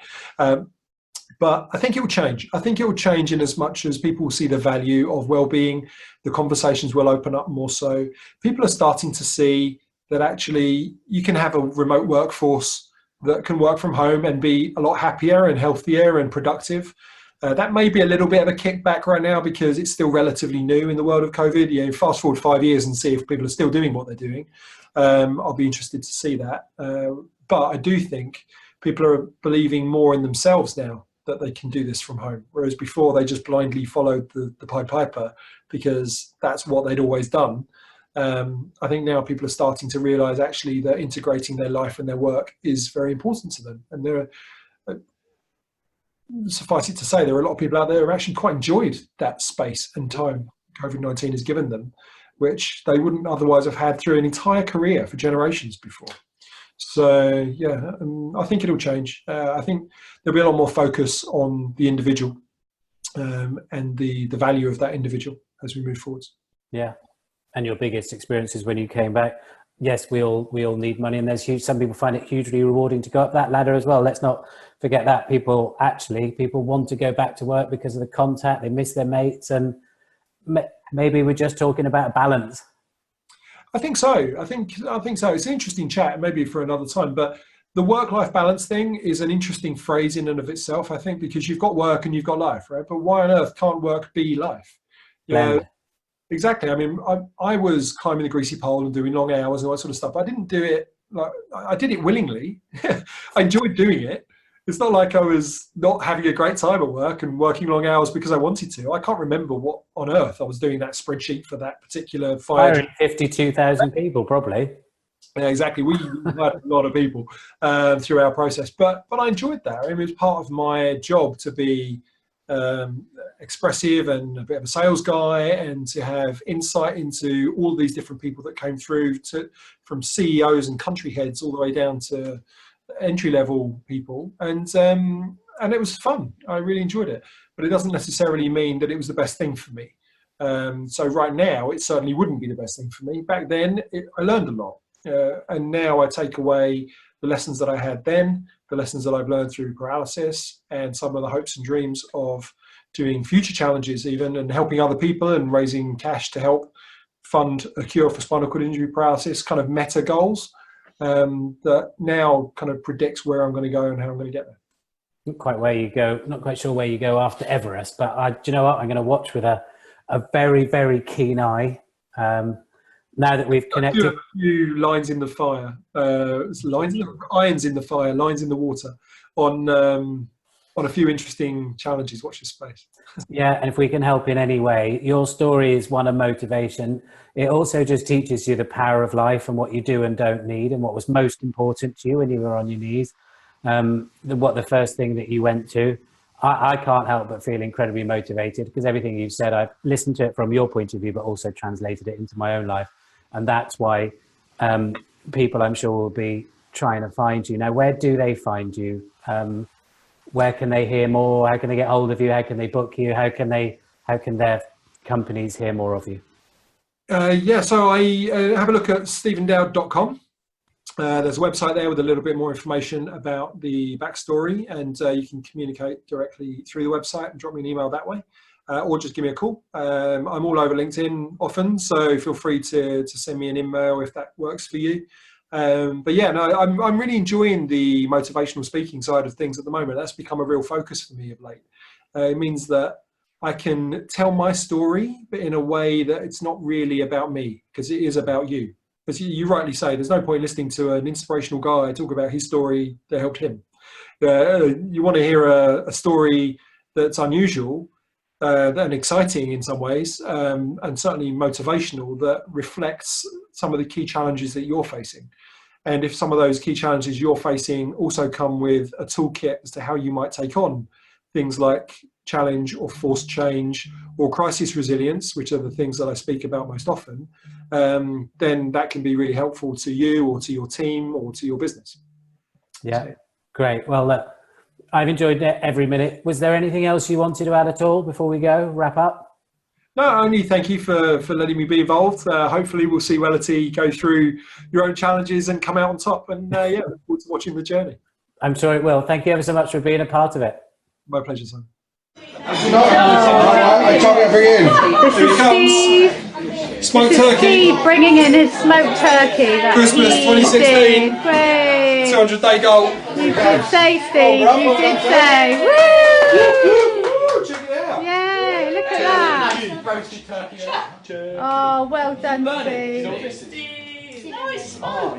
But I think it will change. I think it will change in as much as people will see the value of well-being. The conversations will open up more so. People are starting to see that actually you can have a remote workforce that can work from home and be a lot happier and healthier and productive. That may be a little bit of a kickback right now because it's still relatively new in the world of COVID. You know, fast forward 5 years and see if people are still doing what they're doing. I'll be interested to see that. But I do think people are believing more in themselves now, that they can do this from home, whereas before they just blindly followed the Pied Piper because that's what they'd always done. I think now people are starting to realize actually that integrating their life and their work is very important to them. And there are, suffice it to say, there are a lot of people out there who actually quite enjoyed that space and time COVID-19 has given them, which they wouldn't otherwise have had through an entire career for generations before. So yeah, I think it'll change. I think there'll be a lot more focus on the individual and the value of that individual as we move forwards. Yeah, and your biggest experiences when you came back. Yes, we all need money, and there's some people find it hugely rewarding to go up that ladder as well. Let's not forget that people want to go back to work because of the contact. They miss their mates, and maybe we're just talking about balance. I think so. I think so. It's an interesting chat, maybe for another time. But the work-life balance thing is an interesting phrase in and of itself, I think, because you've got work and you've got life, right? But why on earth can't work be life? Yeah, exactly. I mean, I was climbing the greasy pole and doing long hours and all that sort of stuff. I didn't do it like I did it willingly. I enjoyed doing it. It's not like I was not having a great time at work and working long hours because I wanted to. I can't remember what on earth I was doing that spreadsheet for that particular fire. 52,000 people, probably. Yeah, exactly. We had a lot of people through our process, but I enjoyed that. I mean, it was part of my job to be expressive and a bit of a sales guy, and to have insight into all these different people that came through, from CEOs and country heads all the way down to entry-level people, and it was fun. I really enjoyed it, but it doesn't necessarily mean that it was the best thing for me. So right now, it certainly wouldn't be the best thing for me. Back then, I learned a lot, and now I take away the lessons that I had then, the lessons that I've learned through paralysis, and some of the hopes and dreams of doing future challenges even, and helping other people and raising cash to help fund a cure for spinal cord injury paralysis, kind of meta goals. That now kind of predicts where I'm going to go and how I'm going to get there. Not quite where you go, not quite sure where you go after Everest, but do you know what? I'm going to watch with a very, very keen eye. Now that we've connected. A few lines in the fire, irons in the fire, lines in the water on a few interesting challenges. Watch this space. Yeah, and if we can help in any way, your story is one of motivation. It also just teaches you the power of life and what you do and don't need, and what was most important to you when you were on your knees. What the first thing that you went to. I can't help but feel incredibly motivated, because everything you've said, I've listened to it from your point of view, but also translated it into my own life. And that's why people, I'm sure, will be trying to find you. Now, where do they find you? where can they hear more? How can they get hold of you? How can they book you? How can their companies hear more of you? Yeah, so I have a look at stephendowd.com. There's a website there with a little bit more information about the backstory, and you can communicate directly through the website and drop me an email that way, or just give me a call. I'm all over LinkedIn often, so feel free to send me an email if that works for you. But yeah, no, I'm really enjoying the motivational speaking side of things at the moment. That's become a real focus for me of late. It means that I can tell my story, but in a way that it's not really about me, because it is about you. As you rightly say, there's no point listening to an inspirational guy talk about his story that helped him. You want to hear a story that's unusual and exciting in some ways, and certainly motivational, that reflects some of the key challenges that you're facing. And if some of those key challenges you're facing also come with a toolkit as to how you might take on things like challenge or forced change or crisis resilience, which are the things that I speak about most often, then that can be really helpful to you or to your team or to your business. Yeah, great. Well, look, I've enjoyed every minute. Was there anything else you wanted to add at all before we go wrap up? No, only thank you for letting me be involved. Hopefully we'll see Wellity go through your own challenges and come out on top. And yeah, look forward to watching the journey. I'm sure it will. Thank you ever so much for being a part of it. My pleasure, son. I can't bring in. Here he comes. Smoked turkey. Steve bringing in his smoked turkey. That Christmas 2016. Great. 200-day goal. You did say, Steve. You did say. Woo! Check it out. Yay! Look at that. Roasted turkey. Oh, well done, Steve. Nice. Well,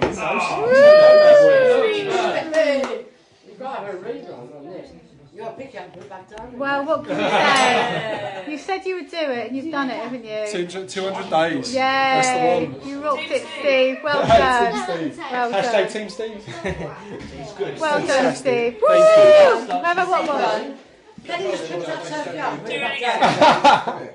what can you say? You said you would do it, and you've done it, haven't you? 200 days. Yeah, That's the one. you rocked it, Steve. Well done. Team Steve. Well Hashtag done. Team Steve. Well done, Steve. Woo! Thank you. Remember what was? Then he just picked that turkey up. Do it again.